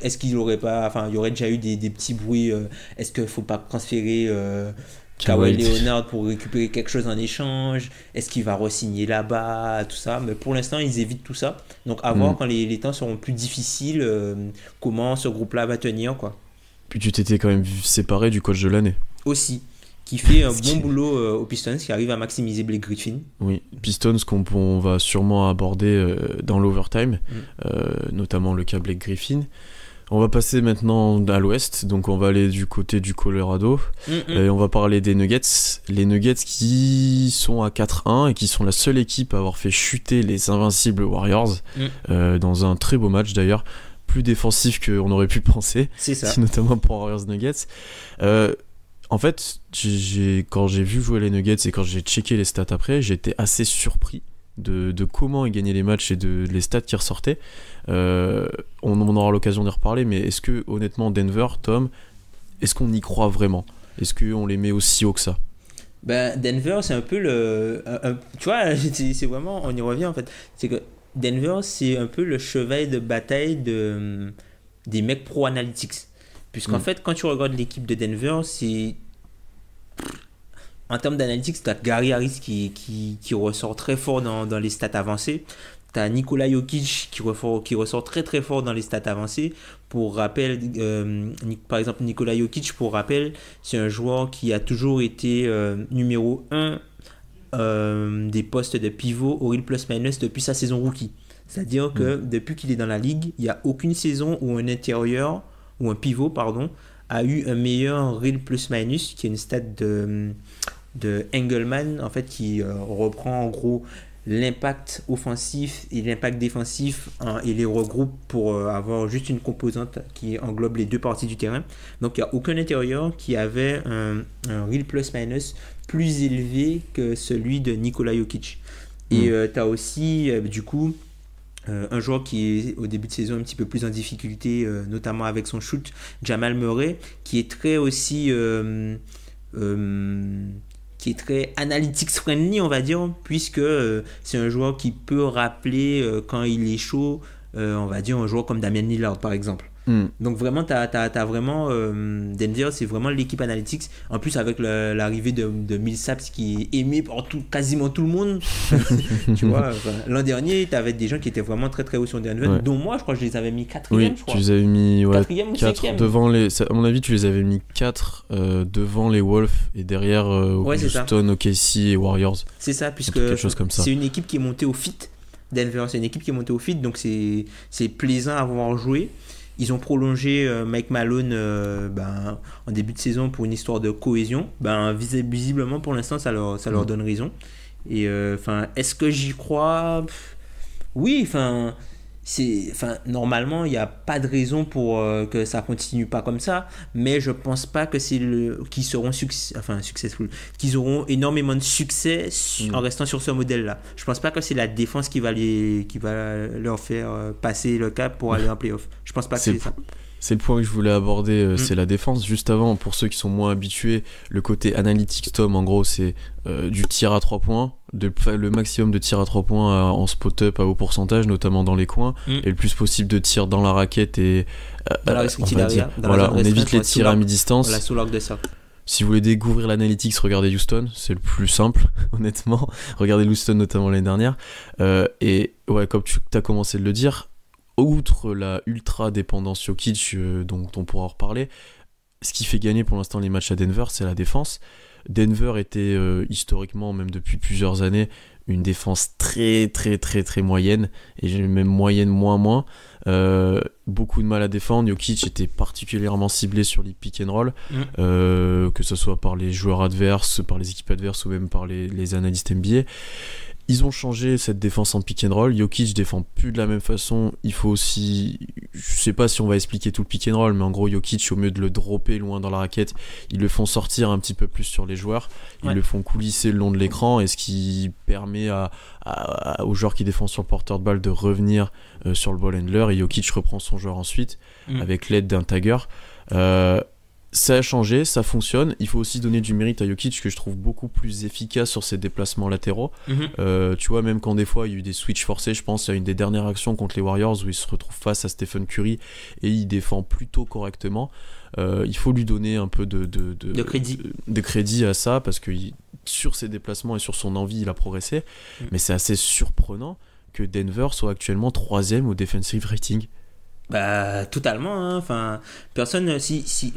est-ce qu'il aurait pas, il y aurait déjà eu des petits bruits. Est-ce qu'il faut pas transférer Kawhi Leonard pour récupérer quelque chose en échange? Est-ce qu'il va re-signer là-bas, tout ça? Mais pour l'instant, ils évitent tout ça. Donc, à voir quand les temps seront plus difficiles, comment ce groupe-là va tenir, quoi. Puis tu t'étais quand même séparé du coach de l'année. Aussi. Qui fait un bon boulot aux Pistons, qui arrive à maximiser Blake Griffin. Oui, Pistons qu'on va sûrement aborder dans l'overtime, notamment le cas Blake Griffin. On va passer maintenant à l'ouest, donc on va aller du côté du Colorado, et on va parler des Nuggets. Les Nuggets qui sont à 4-1 et qui sont la seule équipe à avoir fait chuter les invincibles Warriors, dans un très beau match d'ailleurs, plus défensif qu'on aurait pu penser, c'est ça. Notamment pour Warriors Nuggets. En fait, quand j'ai vu jouer les Nuggets et quand j'ai checké les stats après, j'étais assez surpris de comment ils gagnaient les matchs et de les stats qui ressortaient. On aura l'occasion d'y reparler, mais est-ce que, honnêtement, Denver, Tom, est-ce qu'on y croit vraiment ? Est-ce qu'on les met aussi haut que ça ? Denver, c'est un peu tu vois, c'est vraiment, on y revient en fait. C'est que Denver, c'est un peu le cheval de bataille des mecs pro analytics. Puisqu'en fait, quand tu regardes l'équipe de Denver, c'est... En termes d'analytics, tu as Gary Harris qui ressort très fort dans les stats avancées. Tu as Nikola Jokic qui ressort très très fort dans les stats avancées. Pour rappel, par exemple, Nikola Jokic, pour rappel, c'est un joueur qui a toujours été numéro 1 des postes de pivot au real plus-minus depuis sa saison rookie. C'est-à-dire que depuis qu'il est dans la ligue, il n'y a aucune saison où un pivot, a eu un meilleur real plus-minus, qui est une stat de Engelman, en fait, qui reprend en gros l'impact offensif et l'impact défensif et les regroupe pour avoir juste une composante qui englobe les deux parties du terrain. Donc, il n'y a aucun intérieur qui avait un real plus-minus plus élevé que celui de Nikola Jokic. Et tu as aussi, du coup, un joueur qui est au début de saison un petit peu plus en difficulté, notamment avec son shoot, Jamal Murray, qui est très aussi qui est très analytics friendly, on va dire, puisque c'est un joueur qui peut rappeler quand il est chaud, on va dire un joueur comme Damian Lillard par exemple. Donc vraiment, t'as vraiment Denver, c'est vraiment l'équipe analytics. En plus avec l'arrivée de Millsap, qui est aimé par quasiment tout le monde. Tu vois, l'an dernier, t'avais des gens qui étaient vraiment très très hauts sur Denver, dont moi, je crois que je les avais mis 4e. Oui, je crois. tu les avais mis 4e ou 5e devant les. À mon avis, tu les avais mis 4 devant les Wolves et derrière Houston, OKC et Warriors. C'est ça, puisque quelque chose comme ça. C'est une équipe qui est montée au fit. Denver, c'est une équipe qui est montée au fit, donc c'est plaisant à voir jouer. Ils ont prolongé Mike Malone en début de saison pour une histoire de cohésion. Visiblement, pour l'instant, ça leur donne raison. Et est-ce que j'y crois ? Oui, normalement, il n'y a pas de raison pour que ça continue pas comme ça, mais je pense pas que qu'ils seront successful, qu'ils auront énormément de succès en restant sur ce modèle-là. Je pense pas que c'est la défense qui va leur faire passer le cap pour aller en playoff. Je pense pas que c'est ça. C'est le point que je voulais aborder, c'est la défense. Juste avant, pour ceux qui sont moins habitués, le côté analytics, Tom, en gros, c'est du tir à 3 points, le maximum de tirs à 3 points en spot-up à haut pourcentage, notamment dans les coins, et le plus possible de tirs dans la raquette et on évite les tirs à mi-distance. La sous-log de ça. Si vous voulez découvrir l'analytics, regardez Houston, c'est le plus simple, honnêtement. Regardez Houston, notamment l'année dernière. Et ouais, comme tu as commencé de le dire, outre la ultra dépendance Jokic dont on pourra en reparler, ce qui fait gagner pour l'instant les matchs à Denver, c'est la défense. Denver était historiquement, même depuis plusieurs années, une défense très très très très moyenne, et même moyenne moins. Beaucoup de mal à défendre. Jokic était particulièrement ciblé sur les pick and roll, que ce soit par les joueurs adverses, par les équipes adverses ou même par les analystes NBA. Ils ont changé cette défense en pick and roll. Jokic défend plus de la même façon. Il faut aussi, je sais pas si on va expliquer tout le pick and roll, mais en gros Jokic, au mieux de le dropper loin dans la raquette, ils le font sortir un petit peu plus sur les joueurs. Ils le font coulisser le long de l'écran, et ce qui permet aux joueurs qui défendent sur le porteur de balle de revenir sur le ball handler, et Jokic reprend son joueur ensuite avec l'aide d'un tagger. Ça a changé, ça fonctionne. Il faut aussi donner du mérite à Jokic, que je trouve beaucoup plus efficace sur ses déplacements latéraux. Tu vois, même quand des fois il y a eu des switches forcés, je pense à une des dernières actions contre les Warriors où il se retrouve face à Stephen Curry et il défend plutôt correctement. Il faut lui donner un peu de crédit à ça, parce que sur ses déplacements et sur son envie, il a progressé. Mais c'est assez surprenant que Denver soit actuellement 3e au defensive rating. Totalement, hein. Personne, si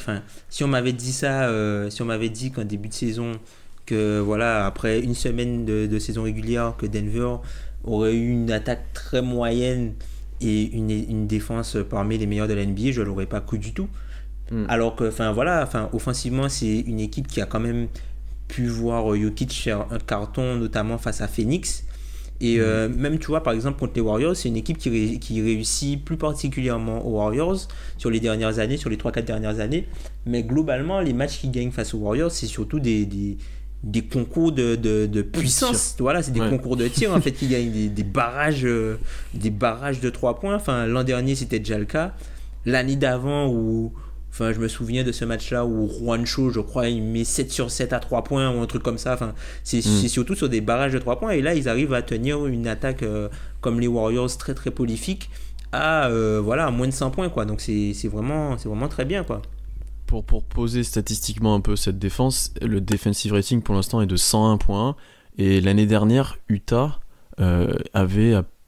on m'avait dit ça, si on m'avait dit qu'en début de saison, que voilà, après une semaine de saison régulière, que Denver aurait eu une attaque très moyenne et une défense parmi les meilleures de la NBA, je l'aurais pas cru du tout. Alors que offensivement, c'est une équipe qui a quand même pu voir Jokic faire un carton, notamment face à Phoenix. Et même, tu vois, par exemple, contre les Warriors, c'est une équipe qui réussit plus particulièrement aux Warriors sur les dernières années, sur les 3-4 dernières années. Mais globalement, les matchs qu'ils gagnent face aux Warriors, c'est surtout des concours de puissance. Voilà, c'est des concours de tir, en fait, qui gagnent des barrages de 3 points. L'an dernier, c'était déjà le cas. L'année d'avant, je me souviens de ce match-là où Juancho, je crois, il met 7 sur 7 à 3 points ou un truc comme ça. C'est surtout sur des barrages de 3 points. Et là, ils arrivent à tenir une attaque comme les Warriors, très très prolifique, à moins de 100 points, quoi. Donc c'est vraiment très bien, quoi. Pour poser statistiquement un peu cette défense, le defensive rating pour l'instant est de 101.1. Et l'année dernière, Utah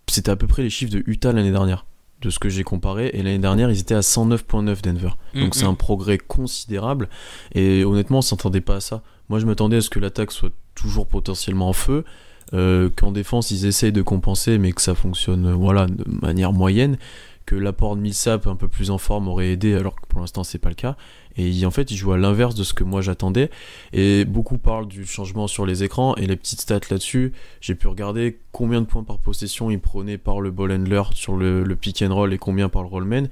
c'était à peu près les chiffres de Utah l'année dernière, de ce que j'ai comparé, et l'année dernière ils étaient à 109.9 Denver, donc c'est un progrès considérable, et honnêtement on s'attendait pas à ça. Moi je m'attendais à ce que l'attaque soit toujours potentiellement en feu, qu'en défense ils essayent de compenser mais que ça fonctionne de manière moyenne, que l'apport de Millsap un peu plus en forme aurait aidé, alors que pour l'instant c'est pas le cas. Et en fait, il joue à l'inverse de ce que moi j'attendais. Et beaucoup parlent du changement sur les écrans. Et les petites stats là-dessus, j'ai pu regarder combien de points par possession ils prenaient par le ball handler sur le pick and roll et combien par le rollman.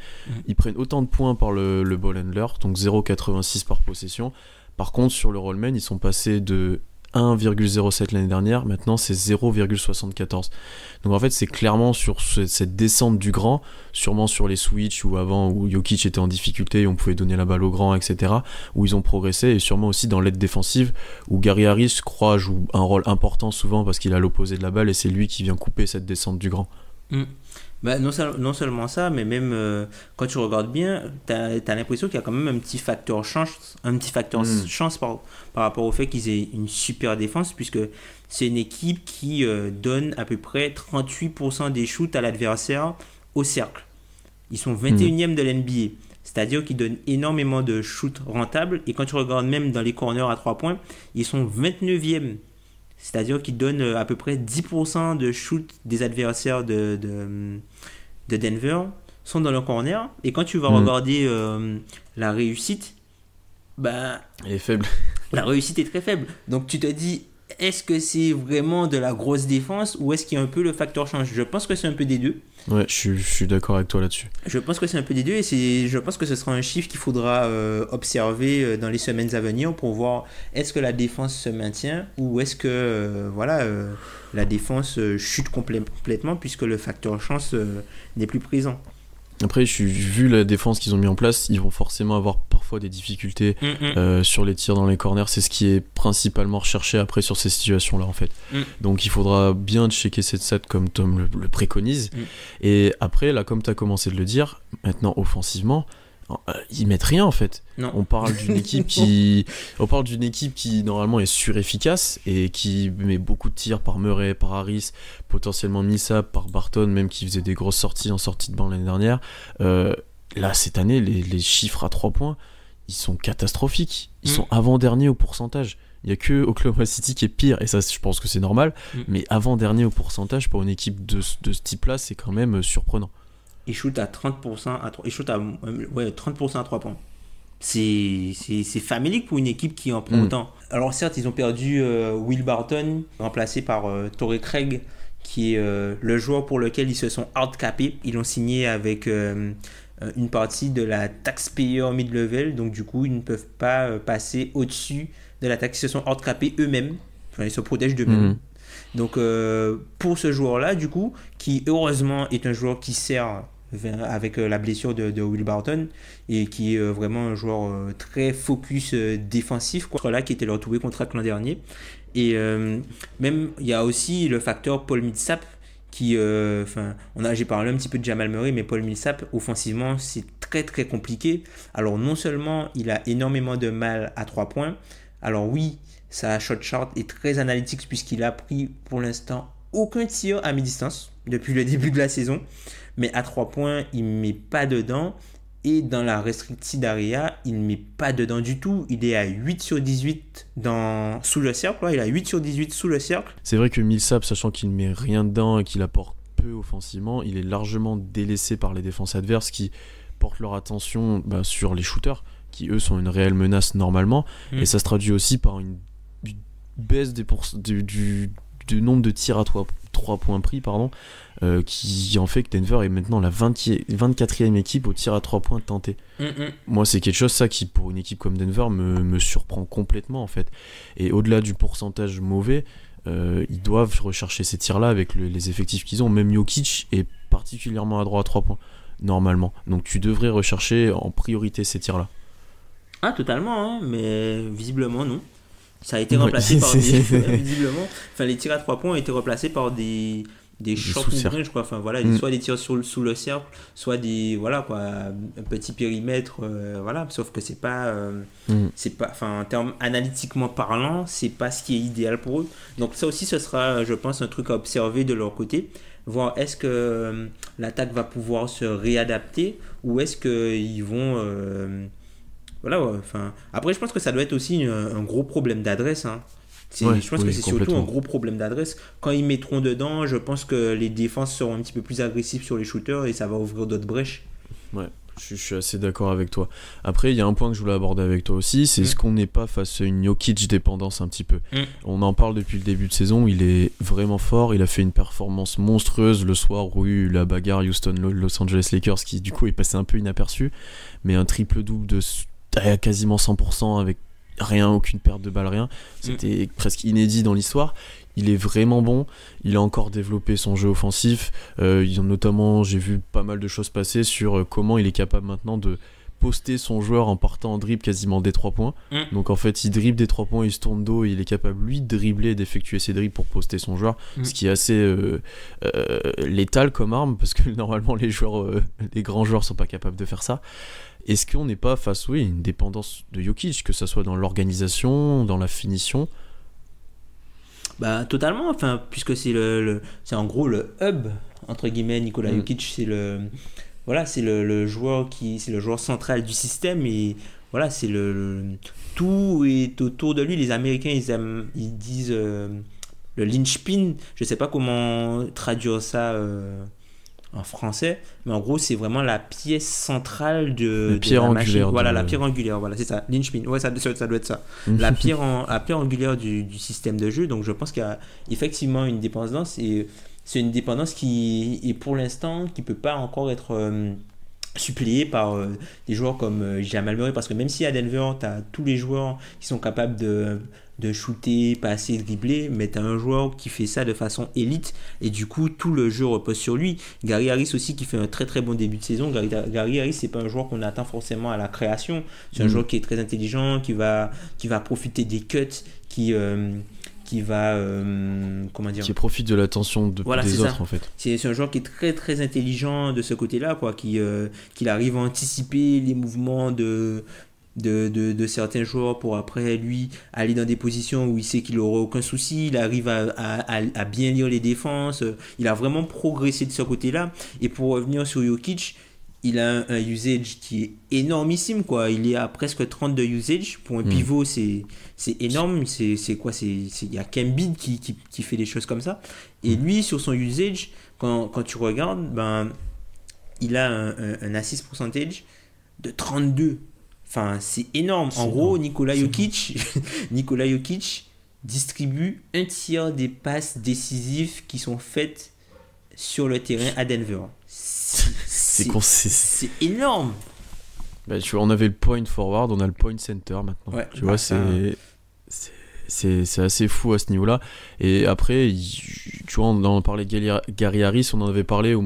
Ils prennent autant de points par le ball handler, donc 0,86 par possession. Par contre, sur le rollman, ils sont passés de 1,07 l'année dernière, maintenant c'est 0,74. Donc en fait c'est clairement sur cette descente du grand, sûrement sur les switches ou avant où Jokic était en difficulté et on pouvait donner la balle au grand, etc., où ils ont progressé, et sûrement aussi dans l'aide défensive où Gary Harris joue un rôle important souvent parce qu'il est à l'opposé de la balle et c'est lui qui vient couper cette descente du grand. Bah, non seulement ça, mais même quand tu regardes bien, t'as l'impression qu'il y a quand même un petit facteur chance par rapport au fait qu'ils aient une super défense, puisque c'est une équipe qui donne à peu près 38% des shoots à l'adversaire au cercle. Ils sont 21e de l'NBA, c'est-à-dire qu'ils donnent énormément de shoots rentables, et quand tu regardes même dans les corners à 3 points, ils sont 29e. C'est-à-dire qu'ils donnent à peu près 10% de shoot des adversaires de Denver sont dans le corner. Et quand tu vas regarder la réussite, bah, elle est faible. La réussite est très faible. Donc tu te dis, est-ce que c'est vraiment de la grosse défense ou est-ce qu'il y a un peu le facteur change? Je pense que c'est un peu des deux. Ouais, je suis d'accord avec toi là-dessus. Je pense que c'est un peu des deux et je pense que ce sera un chiffre qu'il faudra observer dans les semaines à venir pour voir est-ce que la défense se maintient ou est-ce que la défense chute complètement puisque le facteur chance n'est plus présent. Après, vu la défense qu'ils ont mis en place, ils vont forcément avoir parfois des difficultés sur les tirs dans les corners. C'est ce qui est principalement recherché après sur ces situations-là, en fait. Donc, il faudra bien checker cette stat comme Tom le préconise. Et après, là, comme tu as commencé de le dire, maintenant, offensivement, ils mettent rien, en fait. Non. On parle d'une équipe qui normalement est surefficace et qui met beaucoup de tirs par Murray, par Harris, potentiellement Millsap, par Barton, même qui faisait des grosses sorties en sortie de banc l'année dernière. Là, cette année, les chiffres à 3 points, ils sont catastrophiques. Ils sont avant-derniers au pourcentage. Il n'y a que Oklahoma City qui est pire, et ça, je pense que c'est normal. Mais avant-dernier au pourcentage pour une équipe de ce type-là, c'est quand même surprenant. Il shoot à 30% à 3, il shoot à 30% à 3 points. C'est famélique pour une équipe qui en prend autant. Alors certes, ils ont perdu Will Barton, remplacé par Torrey Craig, qui est le joueur pour lequel ils se sont hard-capés. Ils l'ont signé avec une partie de la taxpayer mid-level, donc du coup, ils ne peuvent pas passer au-dessus de la taxe. Ils se sont hard-capés eux-mêmes, enfin, ils se protègent d'eux-mêmes. Donc pour ce joueur-là, du coup, qui heureusement est un joueur qui sert avec la blessure de Will Barton et qui est vraiment un joueur très focus défensif, quoi, là, qui était leur tout contract l'an dernier. Et même, il y a aussi le facteur Paul Millsap qui, j'ai parlé un petit peu de Jamal Murray, mais Paul Millsap, offensivement, c'est très très compliqué. Alors non seulement il a énormément de mal à 3 points, alors oui, sa shot chart est très analytique puisqu'il a pris pour l'instant aucun tir à mi-distance depuis le début de la saison. Mais à 3 points, il ne met pas dedans. Et dans la restricted area, il ne met pas dedans du tout. Il est à 8 sur 18 sous le cercle. Il a 8 sur 18 sous le cercle. C'est vrai que Millsap, sachant qu'il ne met rien dedans et qu'il apporte peu offensivement, il est largement délaissé par les défenses adverses qui portent leur attention sur les shooters, qui eux sont une réelle menace normalement. Et ça se traduit aussi par une baisse du nombre de tirs à 3 points pris, qui en fait que Denver est maintenant la 24e équipe au tir à 3 points tenté. Moi, c'est quelque chose, ça, qui pour une équipe comme Denver me surprend complètement, en fait. Et au-delà du pourcentage mauvais, ils doivent rechercher ces tirs-là avec les effectifs qu'ils ont. Même Jokic est particulièrement adroit à 3 points, normalement. Donc tu devrais rechercher en priorité ces tirs-là. Ah, totalement, hein, mais visiblement non. Ça a été remplacé par visiblement, les tirs à 3 points ont été remplacés par des shots mid-range, quoi. Soit des tirs sous le cercle, soit des un petit périmètre, sauf que c'est pas en termes analytiquement parlant, c'est pas ce qui est idéal pour eux. Donc ça aussi, ce sera, je pense, un truc à observer de leur côté, voir est-ce que l'attaque va pouvoir se réadapter ou est-ce qu'ils vont après, je pense que ça doit être aussi un gros problème d'adresse. Hein. Je pense que c'est surtout un gros problème d'adresse. Quand ils mettront dedans, je pense que les défenses seront un petit peu plus agressives sur les shooters et ça va ouvrir d'autres brèches. Ouais, je suis assez d'accord avec toi. Après, il y a un point que je voulais aborder avec toi aussi, c'est ce qu'on n'est pas face à une Jokic dépendance un petit peu. On en parle depuis le début de saison, il est vraiment fort, il a fait une performance monstrueuse le soir où il y a eu la bagarre Houston-Los Angeles Lakers qui du coup est passé un peu inaperçu, mais un triple-double de quasiment 100% avec rien, aucune perte de balle, rien. C'était presque inédit dans l'histoire. Il est vraiment bon, il a encore développé son jeu offensif, notamment j'ai vu pas mal de choses passer sur comment il est capable maintenant de poster son joueur en partant en dribble quasiment des 3 points. Donc en fait il dribble des 3 points, il se tourne dos, il est capable lui de dribbler et d'effectuer ses dribbles pour poster son joueur, ce qui est assez létal comme arme, parce que normalement les grands joueurs sont pas capables de faire ça. Est-ce qu'on n'est pas face à une dépendance de Jokic, que ça soit dans l'organisation, dans la finition? Bah totalement, enfin puisque c'est c'est en gros le hub entre guillemets. Nikola Jokic, c'est le joueur c'est le joueur central du système, et voilà, c'est tout est autour de lui. Les Américains ils disent le linchpin, je sais pas comment traduire ça en français, mais en gros c'est vraiment la pièce centrale de pierre la angulaire. Machine. Voilà, la pierre angulaire, voilà, c'est ça, linchpin. Ouais, ça doit être ça. La pierre angulaire du système de jeu. Donc je pense qu'il y a effectivement une dépendance, et c'est une dépendance qui est pour l'instant qui peut pas encore être suppléée par des joueurs comme Jamal Murray, parce que même si à Denver tu as tous les joueurs qui sont capables de shooter, passer, dribbler, mais tu as un joueur qui fait ça de façon élite, et du coup tout le jeu repose sur lui. Gary Harris aussi qui fait un très très bon début de saison. Gary Harris, c'est pas un joueur qu'on attend forcément à la création, c'est un joueur qui est très intelligent, qui va profiter des cuts, qui profite de l'attention des autres ça. En fait. C'est un joueur qui est très très intelligent de ce côté-là, quoi, qui arrive à anticiper les mouvements de certains joueurs pour après lui aller dans des positions où il sait qu'il n'aura aucun souci. Il arrive à bien lire les défenses. Il a vraiment progressé de ce côté-là. Et pour revenir sur Jokic, il a un usage qui est énormissime, quoi. Il est à presque 30 de usage. Pour un pivot, c'est énorme. C'est quoi? Il y a qu'Embiid qui fait des choses comme ça. Et lui, sur son usage, quand tu regardes, il a un assist percentage de 32. Enfin, c'est énorme. En gros, Nikola Jokic distribue un tiers des passes décisives qui sont faites sur le terrain à Denver. C'est énorme. Bah, tu vois, on avait le point forward, on a le point center maintenant. Ouais, tu vois, c'est assez fou à ce niveau-là. Et après, tu vois, on en parlait de Gary Harris, on en avait parlé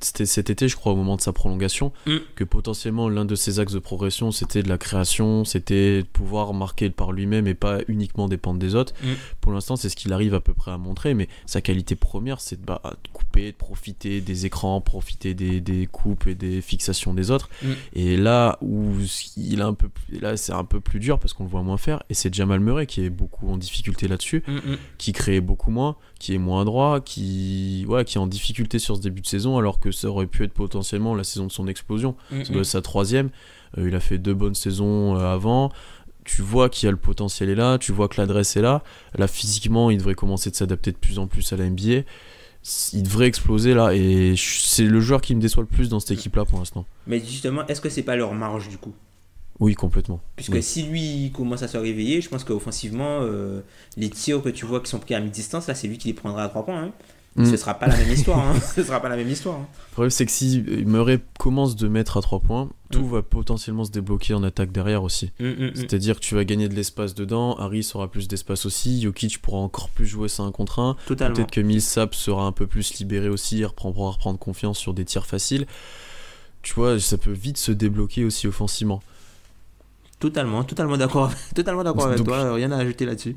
cet été, je crois, au moment de sa prolongation, que potentiellement l'un de ses axes de progression, c'était de la création, c'était de pouvoir marquer par lui-même et pas uniquement dépendre des autres. Pour l'instant, c'est ce qu'il arrive à peu près à montrer, mais sa qualité première, c'est de couper, de profiter des écrans, profiter des coupes et des fixations des autres. Et là où c'est un peu plus dur parce qu'on le voit moins faire, et c'est Jamal Murray qui est beaucoup en difficulté là-dessus, qui crée beaucoup moins, qui est moins droit, qui est en difficulté sur ce début de saison, alors que ça aurait pu être potentiellement la saison de son explosion. Ça doit être sa 3e. Il a fait 2 bonnes saisons avant. Tu vois qu'il y a le potentiel est là, tu vois que l'adresse est là. Là, physiquement, il devrait commencer de s'adapter de plus en plus à la NBA. Il devrait exploser là, et c'est le joueur qui me déçoit le plus dans cette équipe-là pour l'instant. Mais justement, est-ce que c'est pas leur marge du coup? Oui, complètement. Puisque si lui commence à se réveiller, je pense qu'offensivement, les tirs que tu vois qui sont pris à mi-distance, là, c'est lui qui les prendra à 3 points. Hein. Ce sera pas la même histoire. Ce sera pas la même histoire. Le problème, c'est que si Murray commence de mettre à 3 points, tout va potentiellement se débloquer en attaque derrière aussi. C'est-à-dire que tu vas gagner de l'espace dedans, Harris aura plus d'espace aussi, Jokic pourra encore plus jouer ça 1 contre 1. Totalement. Peut-être que Millsap sera un peu plus libéré aussi, pourra reprendre confiance sur des tirs faciles. Tu vois, ça peut vite se débloquer aussi offensivement. Totalement d'accord avec toi, rien à ajouter là-dessus.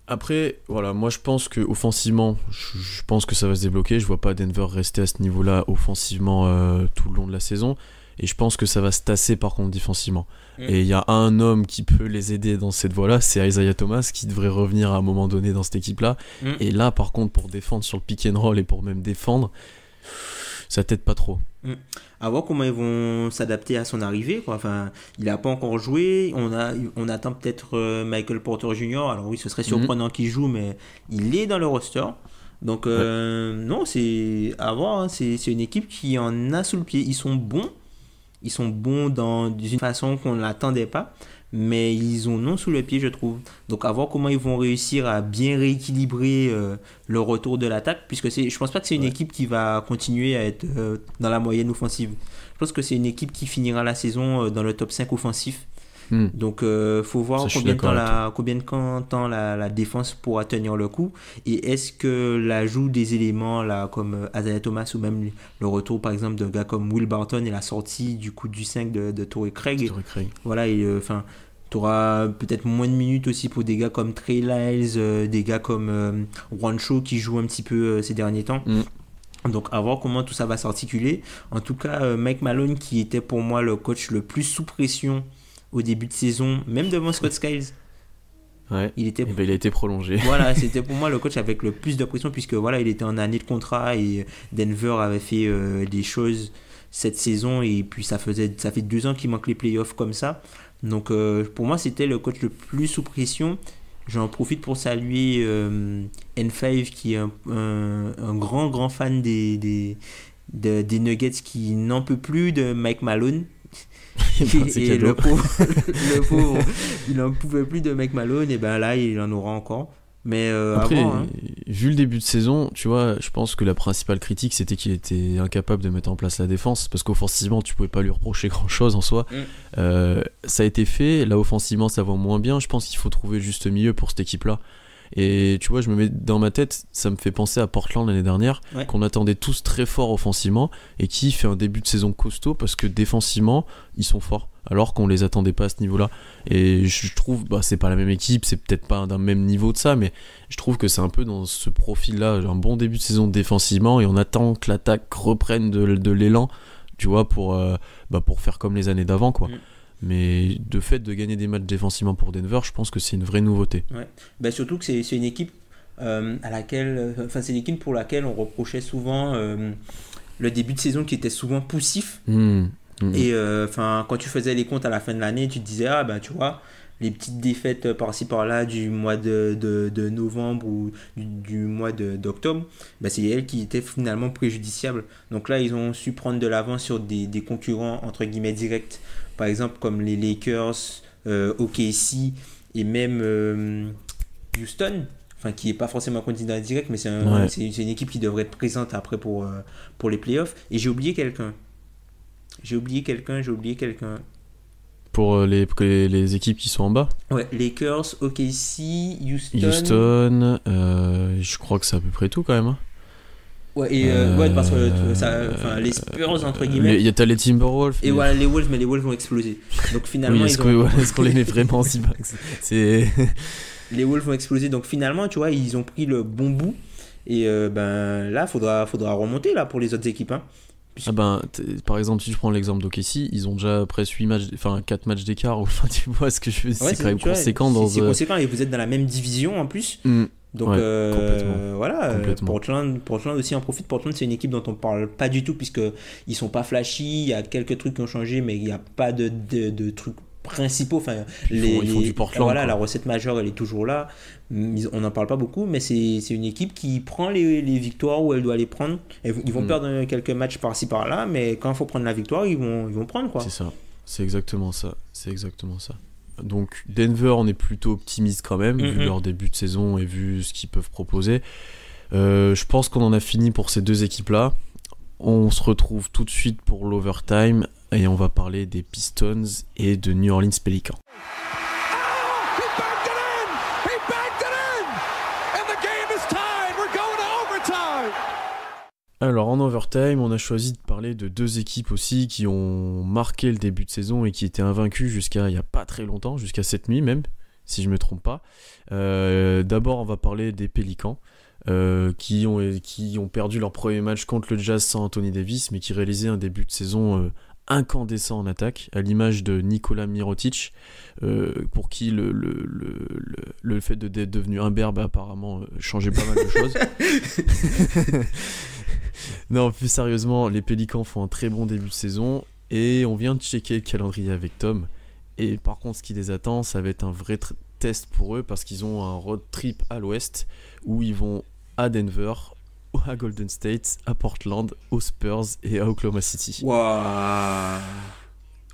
Après, voilà, moi je pense que offensivement, je pense que ça va se débloquer. Je vois pas Denver rester à ce niveau-là offensivement tout le long de la saison, et je pense que ça va se tasser par contre défensivement. Et il y a un homme qui peut les aider dans cette voie-là, c'est Isaiah Thomas, qui devrait revenir à un moment donné dans cette équipe-là. Et là, par contre, pour défendre sur le pick and roll et pour même défendre, ça t'aide pas trop. À voir comment ils vont s'adapter à son arrivée, quoi. Enfin, il n'a pas encore joué. On attend peut-être Michael Porter Jr. Alors oui, ce serait surprenant qu'il joue, mais il est dans le roster. Donc non, c'est à voir. Hein. C'est une équipe qui en a sous le pied. Ils sont bons d'une façon qu'on ne l'attendait pas, mais ils ont non sous le pied, je trouve. Donc à voir comment ils vont réussir à bien rééquilibrer le retour de l'attaque, puisque je pense pas que c'est une équipe qui va continuer à être dans la moyenne offensive. Je pense que c'est une équipe qui finira la saison dans le top 5 offensif. Donc, faut voir Ça, combien de temps la défense pourra tenir le coup. Et est-ce que l'ajout des éléments là, comme Isaiah Thomas ou même le retour par exemple de gars comme Will Barton et la sortie du coup du 5 de Torrey Craig. Voilà, tu auras peut-être moins de minutes aussi pour des gars comme Trey Lyles, des gars comme Juancho qui jouent un petit peu ces derniers temps. Donc à voir comment tout ça va s'articuler. En tout cas, Mike Malone qui était pour moi le coach le plus sous pression au début de saison, même devant Scott Skiles. Ouais. Il a été prolongé. Voilà, c'était pour moi le coach avec le plus de pression puisque voilà, il était en année de contrat et Denver avait fait des choses cette saison et puis ça fait 2 ans qu'il manque les playoffs comme ça. Donc pour moi c'était le coach le plus sous pression. J'en profite pour saluer N5 qui est un grand fan des Nuggets qui n'en peut plus de Mike Malone. Et le pauvre, il n'en pouvait plus de Mike Malone, et ben là il en aura encore. Mais après, avant, vu le début de saison, tu vois, je pense que la principale critique c'était qu'il était incapable de mettre en place la défense parce qu'offensivement tu pouvais pas lui reprocher grand chose en soi. Ça a été fait, là offensivement ça va moins bien. Je pense qu'il faut trouver le juste milieu pour cette équipe là. Et tu vois, je me mets dans ma tête, ça me fait penser à Portland l'année dernière, qu'on attendait tous très fort offensivement et qui fait un début de saison costaud parce que défensivement ils sont forts alors qu'on les attendait pas à ce niveau là. Et je trouve, c'est pas la même équipe, c'est peut-être pas d'un même niveau de ça, mais je trouve que c'est un peu dans ce profil là, un bon début de saison défensivement et on attend que l'attaque reprenne de l'élan, tu vois, pour faire comme les années d'avant quoi. Mais de fait de gagner des matchs défensivement pour Denver, je pense que c'est une vraie nouveauté. Surtout que c'est une équipe c'est une équipe pour laquelle on reprochait souvent le début de saison qui était souvent poussif. Et quand tu faisais les comptes à la fin de l'année, tu te disais tu vois, les petites défaites par-ci par-là du mois de novembre ou du mois d'octobre, c'est elles qui étaient finalement préjudiciables. Donc là ils ont su prendre de l'avance sur des concurrents entre guillemets directs, par exemple comme les Lakers, OKC et même Houston, qui n'est pas forcément un candidat direct, mais c'est une équipe qui devrait être présente après pour les playoffs. Et j'ai oublié quelqu'un. Pour les équipes qui sont en bas. Lakers, OKC, Houston, je crois que c'est à peu près tout quand même. Parce que les Spurs entre guillemets. T'as les Timberwolves. Et voilà, les Wolves, mais les Wolves vont exploser. Donc finalement, est-ce qu'on les met vraiment si bas? Les Wolves vont exploser. Donc finalement, tu vois, ils ont pris le bon bout. Et là, faudra remonter là pour les autres équipes. Par exemple, si je prends l'exemple d'OKC, ils ont déjà presque 4 matchs d'écart. Tu vois ce que je veux dire, c'est quand même conséquent. C'est conséquent et vous êtes dans la même division en plus. Donc complètement. Portland aussi en profite. Portland, c'est une équipe dont on parle pas du tout puisqu'ils sont pas flashy. Il y a quelques trucs qui ont changé, mais il n'y a pas de trucs principaux. Ils font du Portland. La recette majeure, elle est toujours là. On n'en parle pas beaucoup, mais c'est une équipe qui prend les victoires où elle doit les prendre. Ils vont perdre quelques matchs par-ci par-là, mais quand il faut prendre la victoire, ils vont prendre quoi. C'est ça. C'est exactement ça. Donc Denver, on est plutôt optimiste quand même, vu leur début de saison et vu ce qu'ils peuvent proposer. Je pense qu'on en a fini pour ces deux équipes-là. On se retrouve tout de suite pour l'overtime et on va parler des Pistons et de New Orleans Pelicans. Alors en overtime, on a choisi de parler de deux équipes aussi qui ont marqué le début de saison et qui étaient invaincues jusqu'à il n'y a pas très longtemps, jusqu'à cette nuit même, si je ne me trompe pas. D'abord, on va parler des Pélicans qui ont perdu leur premier match contre le Jazz sans Anthony Davis, mais qui réalisaient un début de saison incandescent en attaque, à l'image de Nikola Mirotic, pour qui le fait d'être devenu imberbe apparemment changeait pas mal de choses. Non, plus sérieusement, les Pélicans font un très bon début de saison et on vient de checker le calendrier avec Tom. Et par contre, ce qui les attend, ça va être un vrai test pour eux parce qu'ils ont un road trip à l'ouest où ils vont à Denver, à Golden State, à Portland, aux Spurs et à Oklahoma City. Waouh.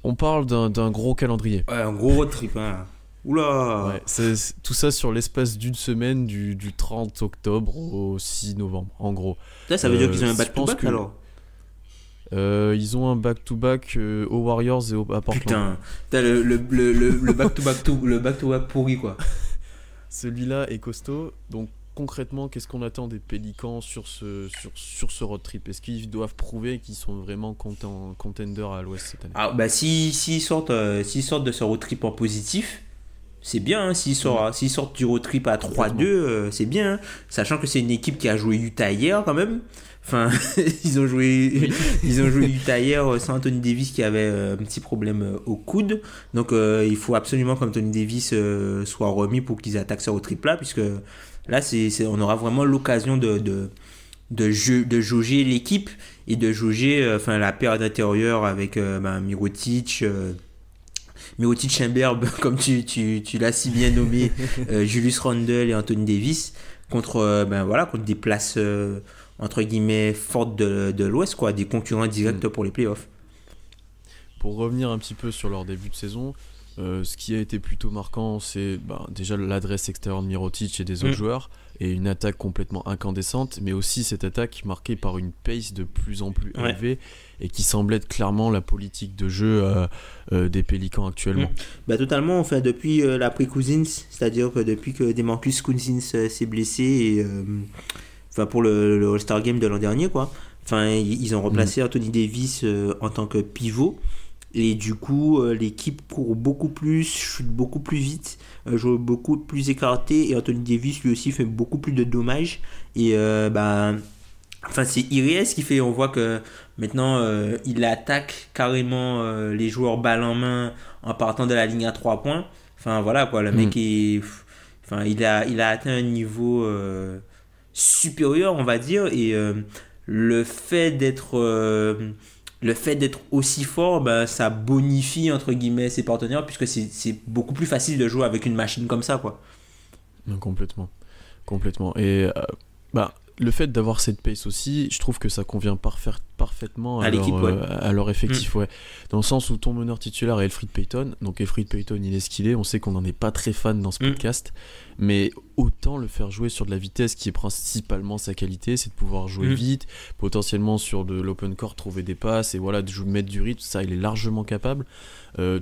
On parle d'un gros calendrier. Ouais, un gros road trip, hein. Oula. Ouais, c'est tout ça sur l'espace d'une semaine du 30 octobre au 6 novembre, en gros. Là, ça veut dire qu'ils ont un back-to-back alors. Ils ont un back-to-back aux Warriors et à Portland. Putain, t'as le back-to-back pourri, quoi. Celui-là est costaud. Donc concrètement, qu'est-ce qu'on attend des Pélicans sur ce road trip? Est-ce qu'ils doivent prouver qu'ils sont vraiment contenders à l'Ouest cette année? Ah, bah, s'ils sortent de ce road trip en positif, c'est bien. Hein, s'ils sortent du road trip à 3-2, c'est bien. Hein, sachant que c'est une équipe qui a joué Utah hier quand même. Enfin, ils ont joué Utah hier sans Anthony Davis qui avait un petit problème au coude. Donc il faut absolument qu'Anthony Davis soit remis pour qu'ils attaquent ce road trip là, puisque là on aura vraiment l'occasion de jauger l'équipe et de jauger la paire d'intérieur avec Mirotic, Chambers, comme tu l'as si bien nommé, Julius Randle et Anthony Davis contre des places entre guillemets fortes de l'Ouest, quoi, des concurrents directs pour les playoffs. Pour revenir un petit peu sur leur début de saison, ce qui a été plutôt marquant, c'est déjà l'adresse extérieure de Mirotic et des autres joueurs, et une attaque complètement incandescente, mais aussi cette attaque marquée par une pace de plus en plus élevée et qui semble être clairement la politique de jeu des Pélicans actuellement. Totalement, enfin, depuis l'après-Cousins, c'est-à-dire que depuis que DeMarcus Cousins s'est blessé et pour le All-Star Game de l'an dernier, quoi. Enfin, ils ont replacé Anthony Davis en tant que pivot. Et du coup, l'équipe court beaucoup plus, chute beaucoup plus vite, joue beaucoup plus écarté. Et Anthony Davis, lui aussi, fait beaucoup plus de dommages. Et c'est Iries qui fait, on voit que maintenant, il attaque carrément les joueurs balle en main en partant de la ligne à 3 points. Enfin, voilà, quoi. Le mec il a atteint un niveau supérieur, on va dire, et le fait d'être aussi fort, ça bonifie entre guillemets ses partenaires, puisque c'est beaucoup plus facile de jouer avec une machine comme ça, quoi. Complètement et le fait d'avoir cette pace aussi, je trouve que ça convient parfaitement à l'équipe, à leur effectif, dans le sens où ton meneur titulaire est Elfrid Payton. Donc Elfrid Payton, il est ce qu'il est, on sait qu'on n'en est pas très fan dans ce podcast, mais autant le faire jouer sur de la vitesse qui est principalement sa qualité, c'est de pouvoir jouer vite, potentiellement sur de l'open court, trouver des passes et voilà, de mettre du rythme, ça il est largement capable.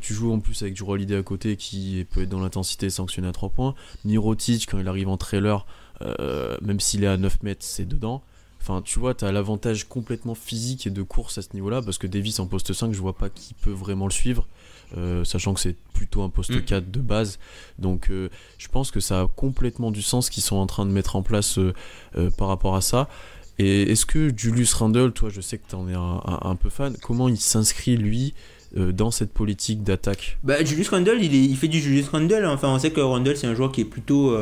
Tu joues en plus avec Jrue Holiday à côté qui peut être dans l'intensité, sanctionné à 3 points. Mirotic, quand il arrive en trailer, même s'il est à 9 mètres, c'est dedans. Enfin, tu vois, t'as l'avantage complètement physique et de course à ce niveau-là, parce que Davis en poste 5, je vois pas qui peut vraiment le suivre, sachant que c'est plutôt un poste 4 de base. Donc je pense que ça a complètement du sens qu'ils sont en train de mettre en place par rapport à ça. Et est-ce que Julius Randle, toi je sais que t'en es un peu fan, comment il s'inscrit lui dans cette politique d'attaque? Julius Randle, il fait du Julius Randle. Enfin, on sait que Randle c'est un joueur qui est plutôt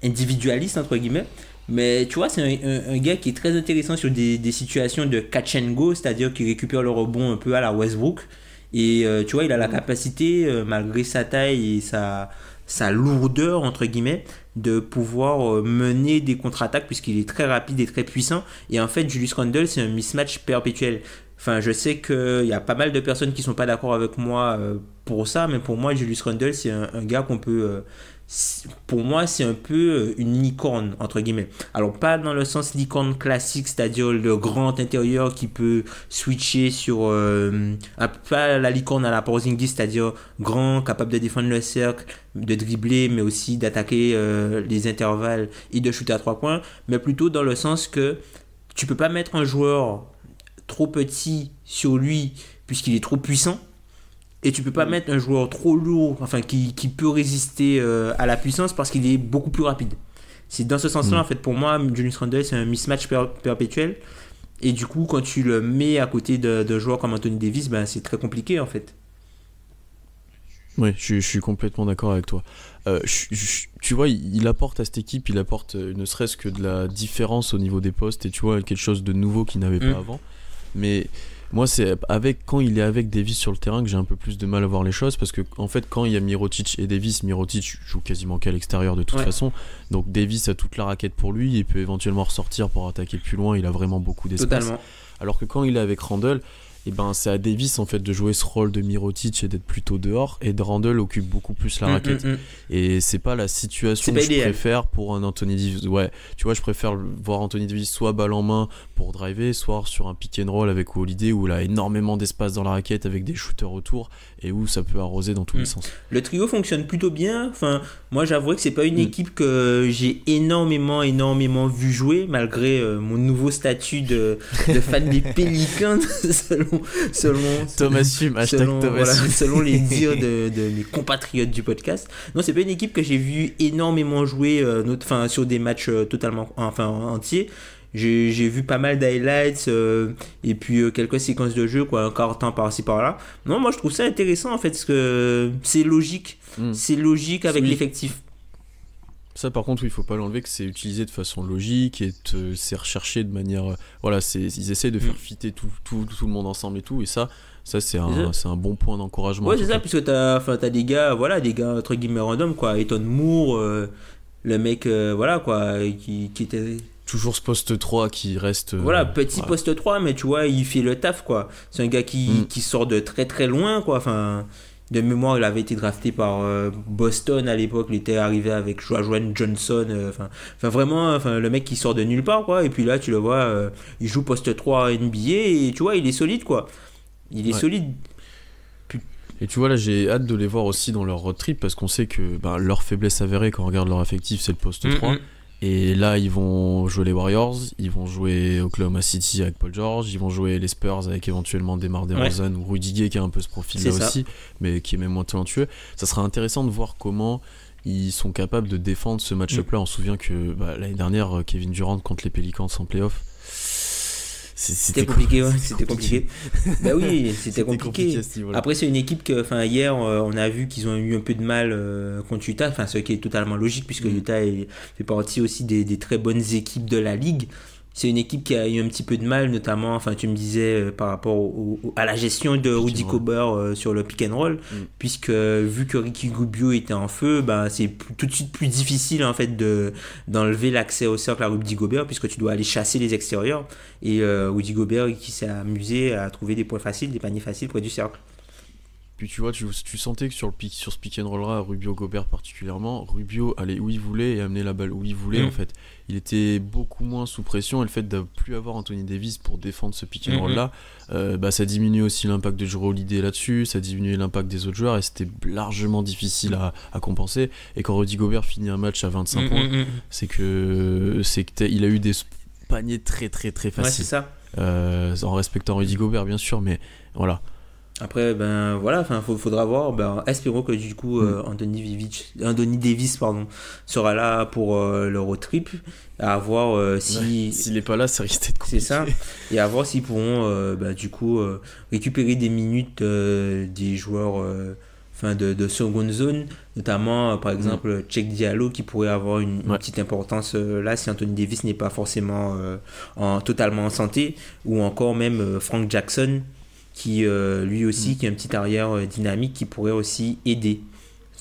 individualiste entre guillemets, mais tu vois, c'est un gars qui est très intéressant sur des situations de catch and go, c'est-à-dire qu'il récupère le rebond un peu à la Westbrook, et tu vois, il a la capacité, malgré sa taille et sa lourdeur entre guillemets, de pouvoir mener des contre-attaques, puisqu'il est très rapide et très puissant. Et en fait, Julius Randle, c'est un mismatch perpétuel. Enfin, je sais qu'il y a pas mal de personnes qui sont pas d'accord avec moi pour ça, mais pour moi, Julius Randle, c'est un gars qu'on peut... pour moi, c'est un peu une licorne, entre guillemets. Alors, pas dans le sens licorne classique, c'est-à-dire le grand intérieur qui peut switcher sur... pas la licorne à la Porzingis, c'est-à-dire grand, capable de défendre le cercle, de dribbler, mais aussi d'attaquer les intervalles et de shooter à 3 points, mais plutôt dans le sens que tu peux pas mettre un joueur trop petit sur lui puisqu'il est trop puissant, et tu peux pas mettre un joueur trop lourd, enfin qui peut résister à la puissance, parce qu'il est beaucoup plus rapide. C'est dans ce sens-là en fait, pour moi, Julius Randle c'est un mismatch perpétuel, et du coup quand tu le mets à côté de joueurs comme Anthony Davis, c'est très compliqué en fait. Oui, je suis complètement d'accord avec toi. Tu vois, il apporte à cette équipe, il apporte ne serait-ce que de la différence au niveau des postes, et tu vois, quelque chose de nouveau qu'il n'avait pas avant. Mais moi, c'est quand il est avec Davis sur le terrain que j'ai un peu plus de mal à voir les choses, parce que en fait, quand il y a Mirotic et Davis, Mirotic joue quasiment qu'à l'extérieur de toute façon, donc Davis a toute la raquette pour lui, il peut éventuellement ressortir pour attaquer plus loin, il a vraiment beaucoup d'espace. Totalement. Alors que quand il est avec Randle, et ben c'est à Davis en fait de jouer ce rôle de Mirotic et d'être plutôt dehors, et de Randle occupe beaucoup plus la raquette. Et c'est pas la situation que je préfère pour un Anthony Davis. Ouais, tu vois, je préfère voir Anthony Davis soit balle en main pour driver, soit sur un pick and roll avec Holiday où il a énormément d'espace dans la raquette avec des shooters autour et où ça peut arroser dans tous les sens. Le trio fonctionne plutôt bien. Enfin, moi j'avoue que c'est pas une équipe que j'ai énormément vu jouer malgré mon nouveau statut de fan des Pelicans selon les dires de mes compatriotes du podcast. Non, c'est pas une équipe que j'ai vu énormément jouer sur des matchs totalement entiers. J'ai vu pas mal d'highlights et puis quelques séquences de jeu, quoi, un quart de temps par-ci par-là. Non, moi je trouve ça intéressant en fait, parce que c'est logique. C'est logique avec l'effectif. Ça par contre, il faut pas l'enlever, que c'est utilisé de façon logique et c'est recherché de manière... ils essaient de faire fitter tout le monde ensemble et tout, et ça c'est un bon point d'encouragement. Ouais, c'est ça, puisque t'as des gars entre guillemets random, quoi. Eton Moore, le mec, qui était... Toujours ce poste 3 qui reste... poste 3, mais tu vois, il fait le taf, quoi. C'est un gars qui sort de très très loin, quoi. Enfin, de mémoire, il avait été drafté par Boston à l'époque. Il était arrivé avec Joan Johnson. Vraiment, le mec qui sort de nulle part, quoi. Et puis là, tu le vois, il joue poste 3 NBA et tu vois, il est solide, quoi. Il est solide. Et tu vois, là, j'ai hâte de les voir aussi dans leur road trip parce qu'on sait que leur faiblesse avérée quand on regarde leur effectif, c'est le poste 3. Et là, ils vont jouer les Warriors, ils vont jouer Oklahoma City avec Paul George, ils vont jouer les Spurs avec éventuellement DeMar DeRozan ou Rudy Gay qui a un peu ce profil-là aussi, mais qui est même moins talentueux. Ça sera intéressant de voir comment ils sont capables de défendre ce match-up-là. On se souvient que l'année dernière, Kevin Durant contre les Pelicans en play-off, c'était compliqué, c'était compliqué. Bah oui, c'était compliqué. Après, c'est une équipe que, hier, on a vu qu'ils ont eu un peu de mal contre Utah, ce qui est totalement logique puisque Utah fait partie aussi des très bonnes équipes de la ligue. C'est une équipe qui a eu un petit peu de mal, notamment, tu me disais, par rapport à la gestion de Rudy Gobert sur le pick and roll, puisque vu que Ricky Rubio était en feu, c'est tout de suite plus difficile en fait d'enlever l'accès au cercle à Rudy Gobert, puisque tu dois aller chasser les extérieurs. Et Rudy Gobert qui s'est amusé à trouver des points faciles, des paniers faciles près du cercle. Puis tu vois, tu sentais que sur ce pick and roll-là, Rubio Gobert particulièrement, Rubio allait où il voulait et amenait la balle où il voulait en fait. Il était beaucoup moins sous pression et le fait de ne plus avoir Anthony Davis pour défendre ce pick and roll-là, ça diminue aussi l'impact de Jrue Holiday là-dessus, ça diminue l'impact des autres joueurs et c'était largement difficile à compenser. Et quand Rudy Gobert finit un match à 25 points, c'est que il a eu des paniers très très très faciles. Ouais, c'est ça. En respectant Rudy Gobert bien sûr, mais voilà. Après, faudra voir. Espérons que du coup, Anthony Davis sera là pour le road trip. À voir si. S'il n'est pas là, ça risque d'être compliqué. C'est ça. Et à voir s'ils pourront, du coup, récupérer des minutes des joueurs de seconde zone, notamment, par exemple, Cheikh Diallo qui pourrait avoir une petite importance là si Anthony Davis n'est pas forcément totalement en santé, ou encore même Frank Jackson, qui lui aussi qui est un petit arrière dynamique qui pourrait aussi aider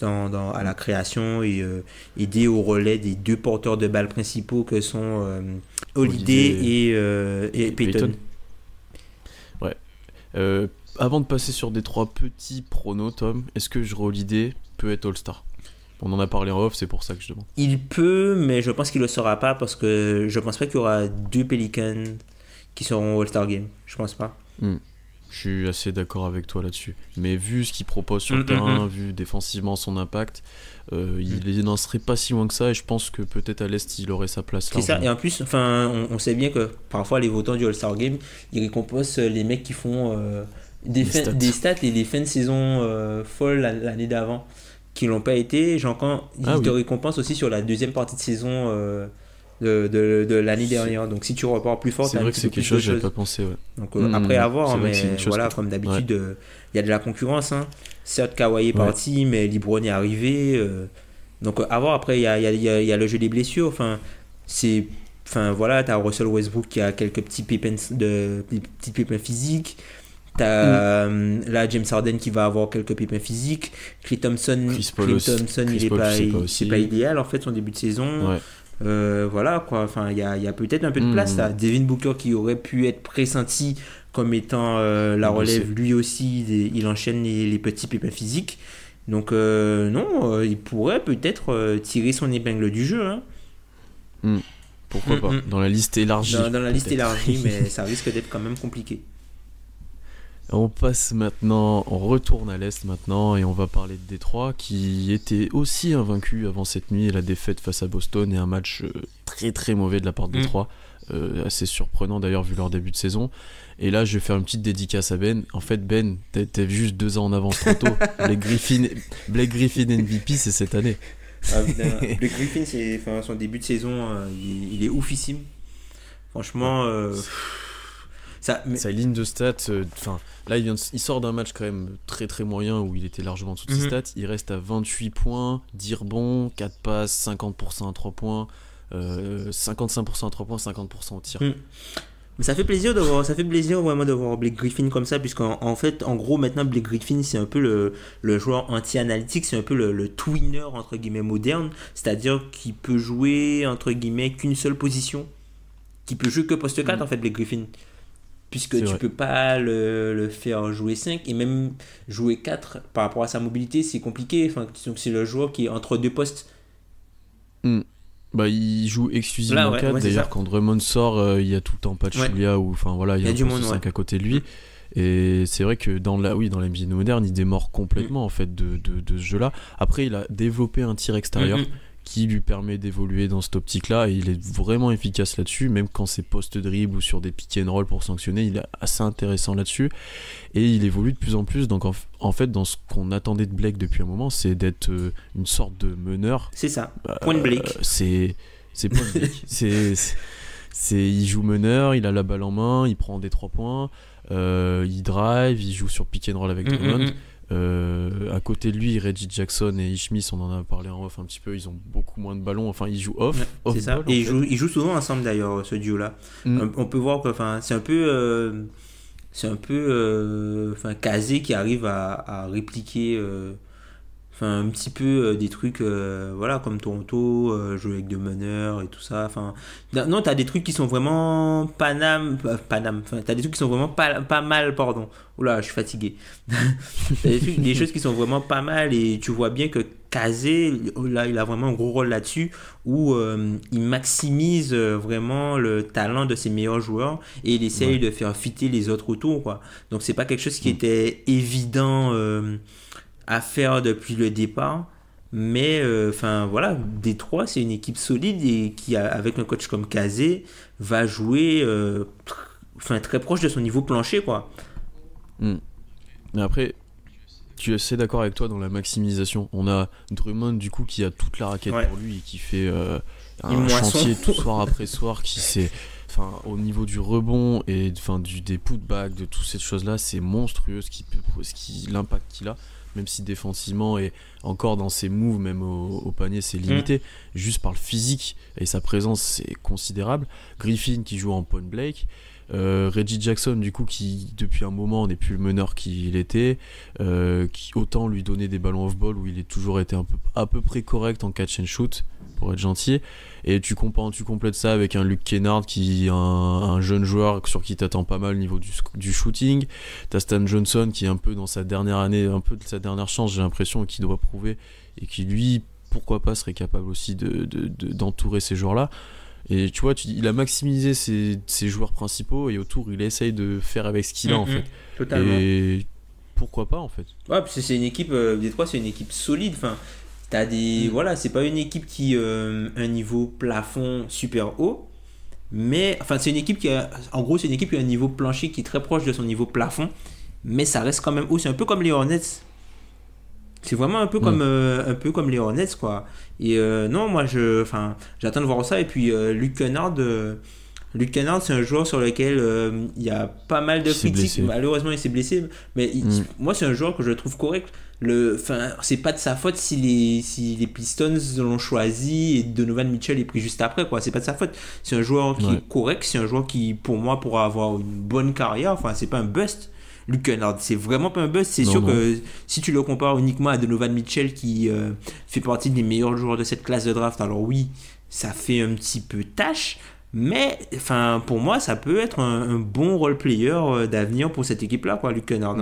à la création et aider au relais des deux porteurs de balles principaux que sont Holiday et Payton. Ouais. Avant de passer sur des 3 petits pronos, Tom, est-ce que Jrue Holiday peut être All-Star ? On en a parlé en off, c'est pour ça que je demande. Il peut, mais je pense qu'il ne le sera pas parce que je pense pas qu'il y aura 2 Pelicans qui seront All-Star Game. Je pense pas. Je suis assez d'accord avec toi là-dessus. Mais vu ce qu'il propose sur le terrain, vu défensivement son impact, il n'en serait pas si loin que ça. Et je pense que peut-être à l'Est, il aurait sa place. C'est ça. Et en plus, on sait bien que parfois les votants du All-Star Game, ils récompensent les mecs qui font des stats et des fins de saison folles l'année d'avant, qui l'ont pas été. Ils te récompensent aussi sur la deuxième partie de saison de l'année dernière. Donc si tu repars plus fort, c'est vrai que c'est quelque chose que j'avais pas pensé. Donc après à voir, mais voilà, comme d'habitude, il y a de la concurrence. Certes, Kawhi est parti, mais LeBron est arrivé. Donc à voir. Après, il y a le jeu des blessures. T'as Russell Westbrook qui a quelques petits pépins physiques. T'as là James Harden qui va avoir quelques pépins physiques. Klay Thompson, il est pas idéal en fait son début de saison. Voilà quoi. Il y a peut-être un peu de place là. Devin Booker qui aurait pu être pressenti comme étant la relève, lui aussi, il enchaîne les petits pépins physiques. Donc non, il pourrait peut-être tirer son épingle du jeu. Hein. Pourquoi pas, dans la liste élargie. Dans la liste élargie, mais ça risque d'être quand même compliqué. On passe maintenant, on retourne à l'Est maintenant et on va parler de Détroit qui était aussi invaincu avant cette nuit et la défaite face à Boston et un match très très mauvais de la part de Détroit, assez surprenant d'ailleurs vu leur début de saison. Et là je vais faire une petite dédicace à Ben. En fait Ben, t'es juste 2 ans en avance trop tôt. Blake Griffin MVP c'est cette année. Ah, Blake Griffin, son début de saison, il est oufissime. Franchement... Sa ligne de stats, là il sort d'un match quand même très très moyen où il était largement en dessous de ses stats. Il reste à 28 points, 10 rebonds, 4 passes, 50% à 3 points, 55% à 3 points, 50% au tir. Mais ça fait plaisir vraiment de voir Blake Griffin comme ça, puisqu'en fait, en gros, maintenant Blake Griffin c'est un peu le joueur anti-analytique, c'est un peu le twinner entre guillemets moderne, c'est-à-dire qu'il peut jouer entre guillemets qu'une seule position, qu'il peut jouer que poste 4 en fait Blake Griffin. Puisque tu peux pas le faire jouer 5 et même jouer 4 par rapport à sa mobilité, c'est compliqué. Donc c'est le joueur qui est entre 2 postes. Il joue exclusivement 4. D'ailleurs, quand Drummond sort, il y a tout le temps Pachulia ou il y a du monde 5 à côté de lui. Et c'est vrai que dans la NBA moderne, il démord complètement en fait de ce jeu-là. Après, il a développé un tir extérieur. Qui lui permet d'évoluer dans cette optique-là et il est vraiment efficace là-dessus, même quand c'est post-dribble ou sur des pick and roll pour sanctionner, il est assez intéressant là-dessus et il évolue de plus en plus. Donc en fait, dans ce qu'on attendait de Blake depuis un moment, c'est d'être une sorte de meneur. C'est ça, point Blake. C'est point Blake. Il joue meneur, il a la balle en main, il prend des 3 points, il drive, il joue sur pick and roll avec Drummond. À côté de lui, Reggie Jackson et Ish Smith, on en a parlé en off un petit peu, ils ont beaucoup moins de ballons, ils jouent off c'est ça. Et ils jouent souvent ensemble d'ailleurs, ce duo là. On peut voir que c'est un peu Kazé qui arrive à répliquer un petit peu des trucs comme Toronto, jouer avec des meneurs et tout ça. Non, t'as des trucs qui sont vraiment t'as des trucs qui sont vraiment pas mal, pardon. Oula, je suis fatigué. T'as des choses qui sont vraiment pas mal et tu vois bien que Kazé, là, il a vraiment un gros rôle là-dessus où il maximise vraiment le talent de ses meilleurs joueurs et il essaye de faire fitter les autres autour, quoi. Donc c'est pas quelque chose qui était évident à faire depuis le départ, mais Détroit c'est une équipe solide et qui avec un coach comme Kazé va jouer très proche de son niveau plancher, quoi. Mais après tu es assez d'accord avec toi dans la maximisation. On a Drummond du coup qui a toute la raquette pour lui et qui fait un chantier tout soir après soir qui s'est au niveau du rebond et des putbacks, de toutes ces choses là, c'est monstrueux l'impact qu'il a, même si défensivement et encore dans ses moves même au panier c'est limité, juste par le physique et sa présence c'est considérable. Griffin qui joue en point Blake, Reggie Jackson du coup qui depuis un moment n'est plus le meneur qu'il était, qui autant lui donner des ballons off-ball où il est toujours été à peu près correct en catch and shoot pour être gentil, et tu complètes ça avec un Luke Kennard qui est un jeune joueur sur qui t'attends pas mal au niveau du shooting. T'as Stan Johnson qui est un peu dans sa dernière année, un peu de sa dernière chance j'ai l'impression, qui doit prouver et qui lui pourquoi pas serait capable aussi d'entourer ces joueurs là. Et tu vois, il a maximisé ses joueurs principaux et autour il essaye de faire avec ce qu'il a en fait. Totalement. Et pourquoi pas en fait. Ouais, parce que c'est une équipe, Détroit c'est une équipe solide. T'as des c'est pas une équipe qui un niveau plafond super haut, mais c'est une équipe qui a un niveau plancher qui est très proche de son niveau plafond, mais ça reste quand même haut. C'est un peu comme les Hornets. C'est vraiment un peu comme les Hornets, quoi. Et non, moi j'attends de voir ça. Et puis Luke Kennard, c'est un joueur sur lequel il y a pas mal de critiques. Malheureusement, il s'est blessé, mais moi c'est un joueur que je trouve correct. C'est pas de sa faute si les Pistons l'ont choisi et Donovan Mitchell est pris juste après, quoi. C'est pas de sa faute. C'est un joueur qui est correct, c'est un joueur qui pour moi pourra avoir une bonne carrière. C'est pas un bust. Luke Kennard, c'est vraiment pas un bust. C'est sûr que si tu le compares uniquement à Donovan Mitchell qui fait partie des meilleurs joueurs de cette classe de draft, alors oui, ça fait un petit peu tâche, Mais pour moi, ça peut être un bon role-player d'avenir pour cette équipe-là, quoi, Luke Kennard.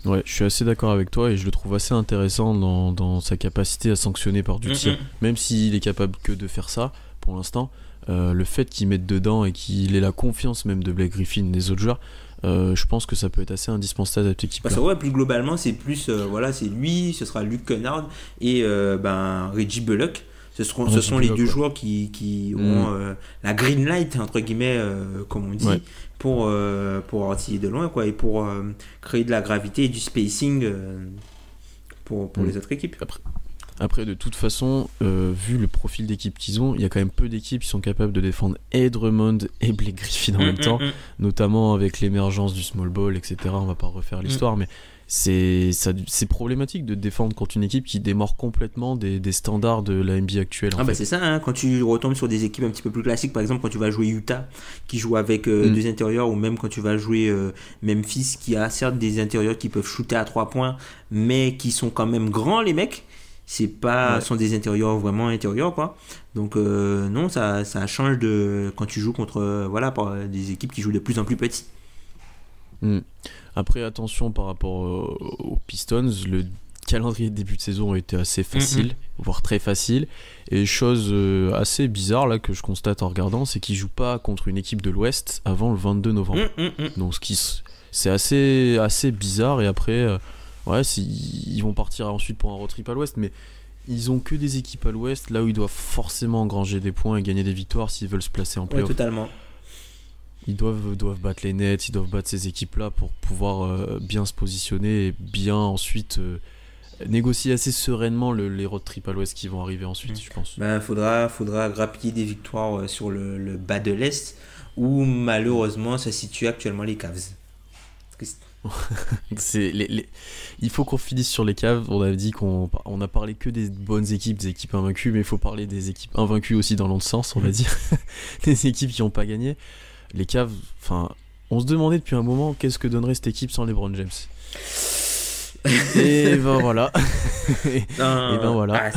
Ouais, je suis assez d'accord avec toi et je le trouve assez intéressant dans sa capacité à sanctionner par du tir. Même s'il est capable que de faire ça, pour l'instant, le fait qu'il mette dedans et qu'il ait la confiance même de Blake Griffin et des autres joueurs, je pense que ça peut être assez indispensable à cette équipe-là. Parce que plus globalement, c'est plus, c'est lui, ce sera Luke Kennard et Reggie Bullock. Ce sont les deux joueurs qui auront la green light, entre guillemets, comme on dit, pour artiller de loin, quoi, et pour créer de la gravité et du spacing pour les autres équipes. Après, de toute façon, vu le profil d'équipe qu'ils ont, il y a quand même peu d'équipes qui sont capables de défendre et Drummond et Blake Griffin en même temps, notamment avec l'émergence du small ball, etc. On va pas refaire l'histoire, mais c'est problématique de défendre contre une équipe qui démord complètement des standards de la NBA actuelle. C'est ça, hein, quand tu retombes sur des équipes un petit peu plus classiques, par exemple quand tu vas jouer Utah qui joue avec deux intérieurs, ou même quand tu vas jouer Memphis qui a certes des intérieurs qui peuvent shooter à 3 points mais qui sont quand même grands, les mecs, sont des intérieurs vraiment intérieurs, quoi. Donc non, ça change de quand tu joues contre des équipes qui jouent de plus en plus petits. Après, attention par rapport aux Pistons, le calendrier de début de saison a été assez facile, voire très facile. Et chose assez bizarre là que je constate en regardant, c'est qu'ils jouent pas contre une équipe de l'Ouest avant le 22 novembre. Donc c'est assez bizarre. Et après, ils vont partir ensuite pour un road trip à l'Ouest, mais ils ont que des équipes à l'Ouest, là où ils doivent forcément engranger des points et gagner des victoires s'ils veulent se placer en play-off. Totalement. Ils doivent battre les Nets, ils doivent battre ces équipes-là pour pouvoir bien se positionner et bien ensuite négocier assez sereinement les road trips à l'Ouest qui vont arriver ensuite, je pense. Faudra grappiller des victoires sur le bas de l'Est, où malheureusement se situent actuellement les Cavs. Il faut qu'on finisse sur les Cavs. On a dit qu'on a parlé que des bonnes équipes, des équipes invaincues, mais il faut parler des équipes invaincues aussi dans l'autre sens, on va dire. Des équipes qui n'ont pas gagné. Les Cavs, on se demandait depuis un moment qu'est-ce que donnerait cette équipe sans LeBron James. Et ben voilà.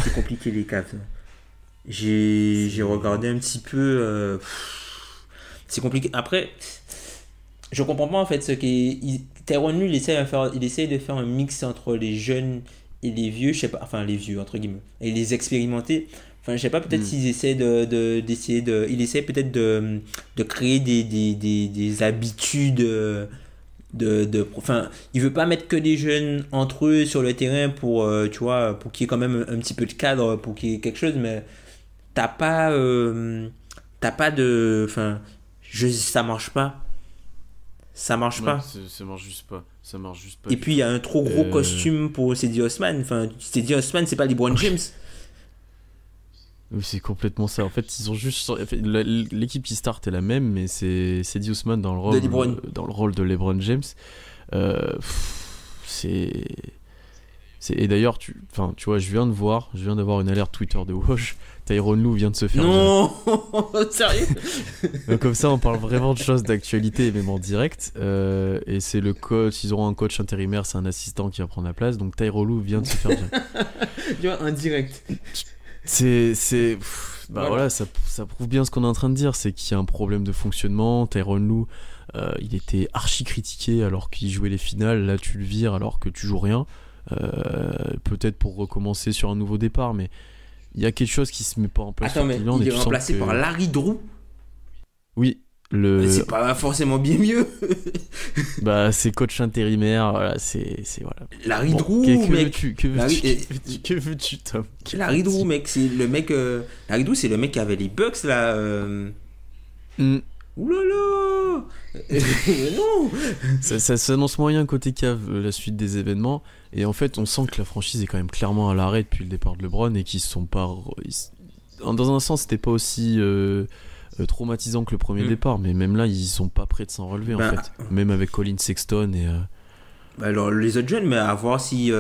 C'est compliqué, les Cavs. J'ai regardé un petit peu. C'est compliqué. Après, je comprends pas en fait ce qui. Tyronn Lue, il essaie de faire un mix entre les jeunes et les vieux, je sais pas, les vieux entre guillemets, et les expérimentés. Je sais pas, peut-être s'ils essaient il essaie peut-être de créer des habitudes il veut pas mettre que des jeunes entre eux sur le terrain pour pour qu'il y ait quand même un petit peu de cadre, pour qu'il y ait quelque chose, mais ça marche pas. Ça marche pas. Ça marche juste pas. Et puis il y a un trop gros costume pour Cedi Osman. Cedi Osman, c'est pas LeBron James. Oui, c'est complètement ça. En fait, ils ont juste l'équipe qui start est la même, mais c'est Cedi Osman dans le rôle de LeBron James. Et d'ailleurs, tu vois, je viens d'avoir une alerte Twitter de Woj. Tyronn Lue vient de se faire. Non, sérieux. Comme ça, on parle vraiment de choses d'actualité, même en direct. Et c'est le coach. Ils auront un coach intérimaire, c'est un assistant qui va prendre la place. Donc Tyronn Lue vient de se faire. Tu vois, indirect. Voilà, ça prouve bien ce qu'on est en train de dire, c'est qu'il y a un problème de fonctionnement. Tyronn Lue, il était archi critiqué alors qu'il jouait les finales. Là, tu le vires alors que tu joues rien. Peut-être pour recommencer sur un nouveau départ, mais il y a quelque chose qui se met pas en place. Attends, mais il est remplacé par Larry Drew. Oui, c'est pas forcément bien mieux. C'est coach intérimaire, voilà, c'est voilà. Larry Drew, mec. Que veux-tu, Tom? Larry Drew, mec, c'est le mec. Larry Drew, c'est le mec qui avait les Bucks là. Oulala. Non. Ça s'annonce moyen côté Cave, la suite des événements. Et en fait, on sent que la franchise est quand même clairement à l'arrêt depuis le départ de LeBron et qu'ils se sont pas. Dans un sens, c'était pas aussi traumatisant que le premier départ, mais même là, ils sont pas prêts de s'en relever en fait. Même avec Colin Sexton et. Alors les autres jeunes, mais à voir si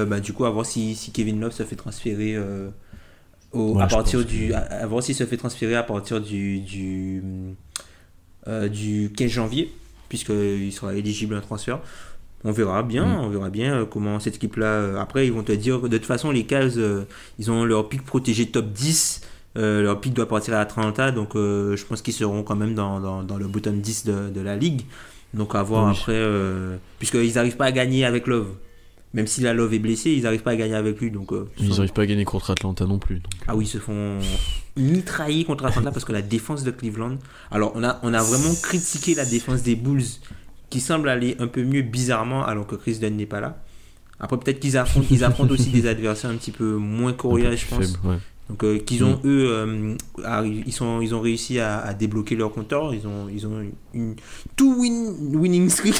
Kevin Love se fait transférer à voir s'il se fait transférer à partir du 15 janvier, puisqu'il sera éligible à un transfert. On verra bien comment cette équipe-là. Après, ils vont te dire, de toute façon, les Cavs, ils ont leur pick protégé top 10. Leur pick doit partir à Atlanta, donc je pense qu'ils seront quand même dans le bottom 10 de la ligue. Donc à voir après, puisqu'ils n'arrivent pas à gagner avec Love. Même si la Love est blessé, ils n'arrivent pas à gagner avec lui. Donc, ils n'arrivent pas à gagner contre Atlanta non plus. Donc. Ah oui, ils se font mitrailler contre Atlanta parce que la défense de Cleveland... Alors on a vraiment critiqué la défense des Bulls qui semble aller un peu mieux bizarrement alors que Chris Dunn n'est pas là. Après peut-être qu'ils affrontent aussi des adversaires un petit peu moins coriaces, je pense. Faible, ouais. Donc qu'ils ont ils ont réussi à débloquer leur compteur. Ils ont une winning streak.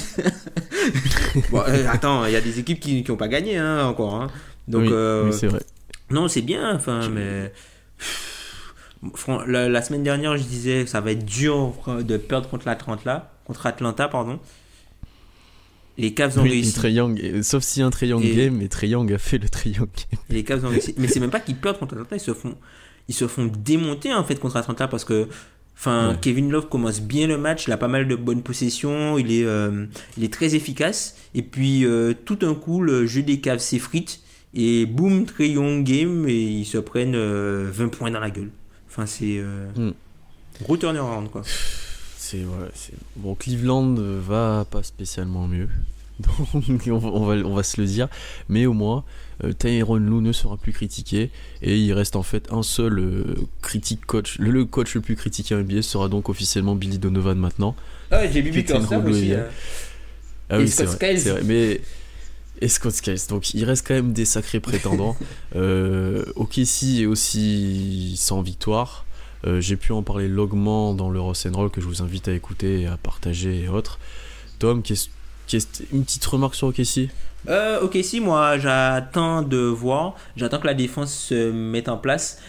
Bon, attends, il y a des équipes qui n'ont pas gagné encore. Hein. Donc oui, c'est vrai. Non, c'est bien. Enfin, mais la semaine dernière, je disais que ça va être dur de perdre contre Atlanta, pardon. Les Cavs ont réussi. Trae Young, sauf s'il y a un Trae Young game, mais Trae Young a fait le Trae Young game. Et les Cavs ont réussi. Mais c'est même pas qu'ils perdent contre Atlanta, ils se font démonter en fait contre Atlanta parce que Kevin Love commence bien le match, il a pas mal de bonnes possessions, il est très efficace. Et puis tout d'un coup, le jeu des Cavs s'effrite et boum, Trae Young game et ils se prennent 20 points dans la gueule. Enfin, c'est gros turnaround quoi. Bon, Cleveland va pas spécialement mieux, donc on va se le dire, mais au moins Tyronn Lue ne sera plus critiqué et il reste en fait un seul critique coach. Le coach le plus critiqué en NBA sera donc officiellement Billy Donovan maintenant. Ah, j'ai Bibi Corsa aussi. Ah oui, c'est vrai, mais et Scott Skiles, donc il reste quand même des sacrés prétendants. OKC est aussi sans victoire. J'ai pu en parler longuement dans le Rock'n'Roll que je vous invite à écouter et à partager et autres. Tom, une petite remarque sur OKC? OKC, moi j'attends que la défense se mette en place.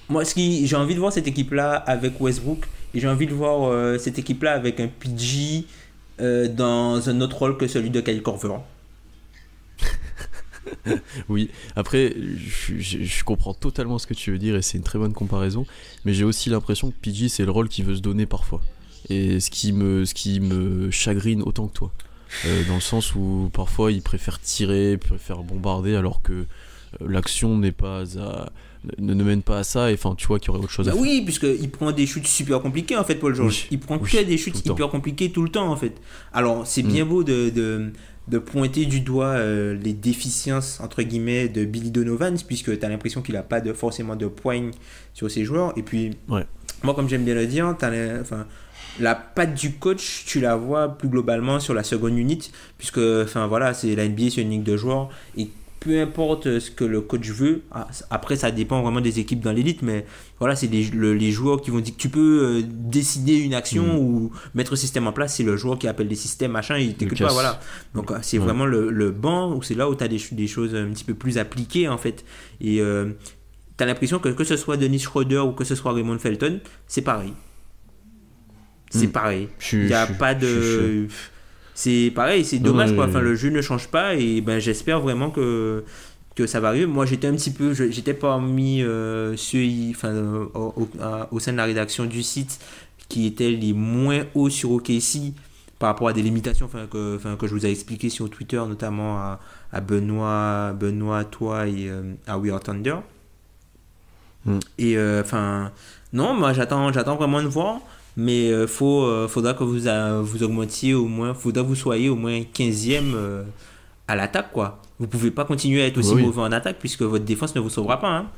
Moi j'ai envie de voir cette équipe là avec Westbrook et j'ai envie de voir cette équipe là avec un PG dans un autre rôle que celui de Kyle Korver. Oui, après je comprends totalement ce que tu veux dire et c'est une très bonne comparaison, mais j'ai aussi l'impression que PG c'est le rôle qu'il veut se donner parfois et ce qui me chagrine autant que toi, dans le sens où parfois il préfère tirer, préfère bombarder alors que l'action ne mène pas à ça et enfin tu vois qu'il y aurait autre chose à faire. Oui, puisqu'il prend des shoots super compliqués en fait, Paul George. Il prend que des shoots hyper compliqués tout le temps en fait. Alors c'est bien beau de pointer du doigt les déficiences entre guillemets de Billy Donovan puisque tu as l'impression qu'il n'a pas forcément de poigne sur ses joueurs et puis moi comme j'aime bien le dire la patte du coach tu la vois plus globalement sur la seconde unit puisque c'est la NBA, c'est une ligue de joueurs et peu importe ce que le coach veut, après ça dépend vraiment des équipes dans l'élite, mais voilà, c'est les joueurs qui vont dire que tu peux décider une action ou mettre un système en place, c'est le joueur qui appelle des systèmes, machin, il t'écoute pas, voilà. Donc c'est vraiment le banc où c'est là où tu as des choses un petit peu plus appliquées en fait. Et tu as l'impression que ce soit Dennis Schroeder ou que ce soit Raymond Felton, c'est pareil. C'est pareil. Il n'y a pas de... C'est pareil, c'est dommage quoi. Enfin, le jeu ne change pas et j'espère vraiment que ça va arriver. Moi j'étais parmi ceux au sein de la rédaction du site qui étaient les moins hauts sur OKC par rapport à des limitations que je vous ai expliqué sur Twitter, notamment à Benoît, toi et à We Are Thunder. Et non, moi j'attends vraiment de voir. Mais faudra que vous augmentiez au moins, faudra que vous soyez au moins 15e à l'attaque quoi. Vous pouvez pas continuer à être aussi mauvais en attaque puisque votre défense ne vous sauvera pas. Hein.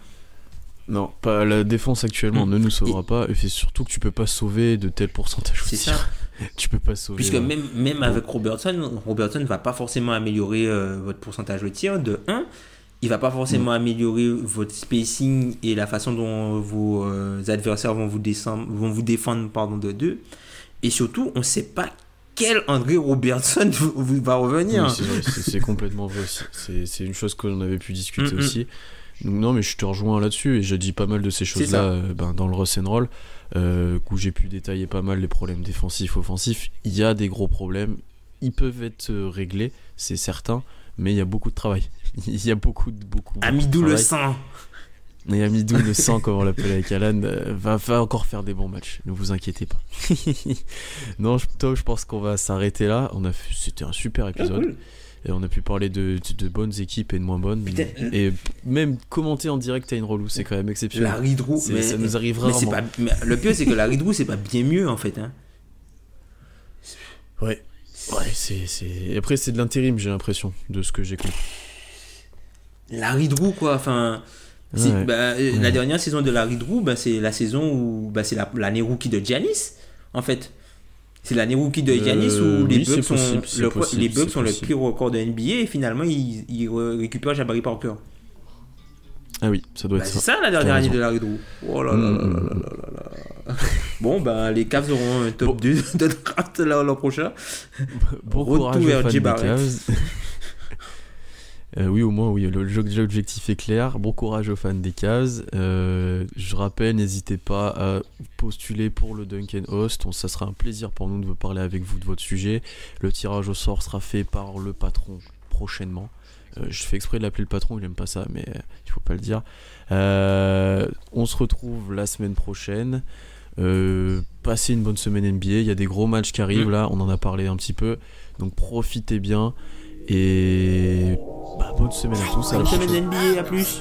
Non, pas la défense actuellement ne nous sauvera pas et c'est surtout que tu peux pas sauver de tels pourcentages. C'est ça. Tu peux pas sauver. Puisque même avec Robertson ne va pas forcément améliorer votre pourcentage de tir de 1. Il va pas forcément améliorer votre spacing et la façon dont vos adversaires vont vous défendre de 2. Et surtout, on ne sait pas quel André Robertson va revenir. Oui, c'est vrai, c'est complètement vrai aussi. C'est une chose qu'on avait pu discuter aussi. Donc, non, mais je te rejoins là-dessus et j'ai dit pas mal de ces choses-là dans le Rock'n'Roll où j'ai pu détailler pas mal les problèmes défensifs, offensifs. Il y a des gros problèmes. Ils peuvent être réglés, c'est certain, mais il y a beaucoup de travail. Il y a beaucoup Amidou le sang. Et Amidou le sang, comme on l'appelle avec Alan, va encore faire des bons matchs. Ne vous inquiétez pas. Non, je pense qu'on va s'arrêter là. C'était un super épisode. Et on a pu parler de bonnes équipes et de moins bonnes. Putain, et même commenter en direct à une relou, c'est quand même exceptionnel. Larry Drew, Ça nous arrive mais rarement. mais le pire, c'est que Larry Drew, c'est pas bien mieux en fait. Hein. Ouais, c'est... Après, c'est de l'intérim, j'ai l'impression, de ce que j'ai compris. Larry Drew, quoi. Enfin, la dernière saison de Larry Drew, c'est la saison où c'est l'année rookie de Giannis, en fait. C'est l'année rookie de Giannis où les Bucks sont le pire record de NBA et finalement ils récupèrent Jabari Parker. Ah oui, ça doit être C'est ça la dernière année de Larry Drew. Oh là là là là là là. Bon, les Cavs auront un top 2 de draft l'an prochain. Bon courage aux fans des Cavs. Oui, au moins, oui, l'objectif est clair. Bon courage aux fans des Cavs. Je rappelle, n'hésitez pas à postuler pour le Duncan Host. Ça sera un plaisir pour nous de parler avec vous de votre sujet. Le tirage au sort sera fait par le patron prochainement. Je fais exprès de l'appeler le patron, il aime pas ça, mais il faut pas le dire. On se retrouve la semaine prochaine. Passez une bonne semaine NBA. Il y a des gros matchs qui arrivent là, on en a parlé un petit peu. Donc profitez bien. Et bonne semaine à tous. Bonne semaine NBA, à plus.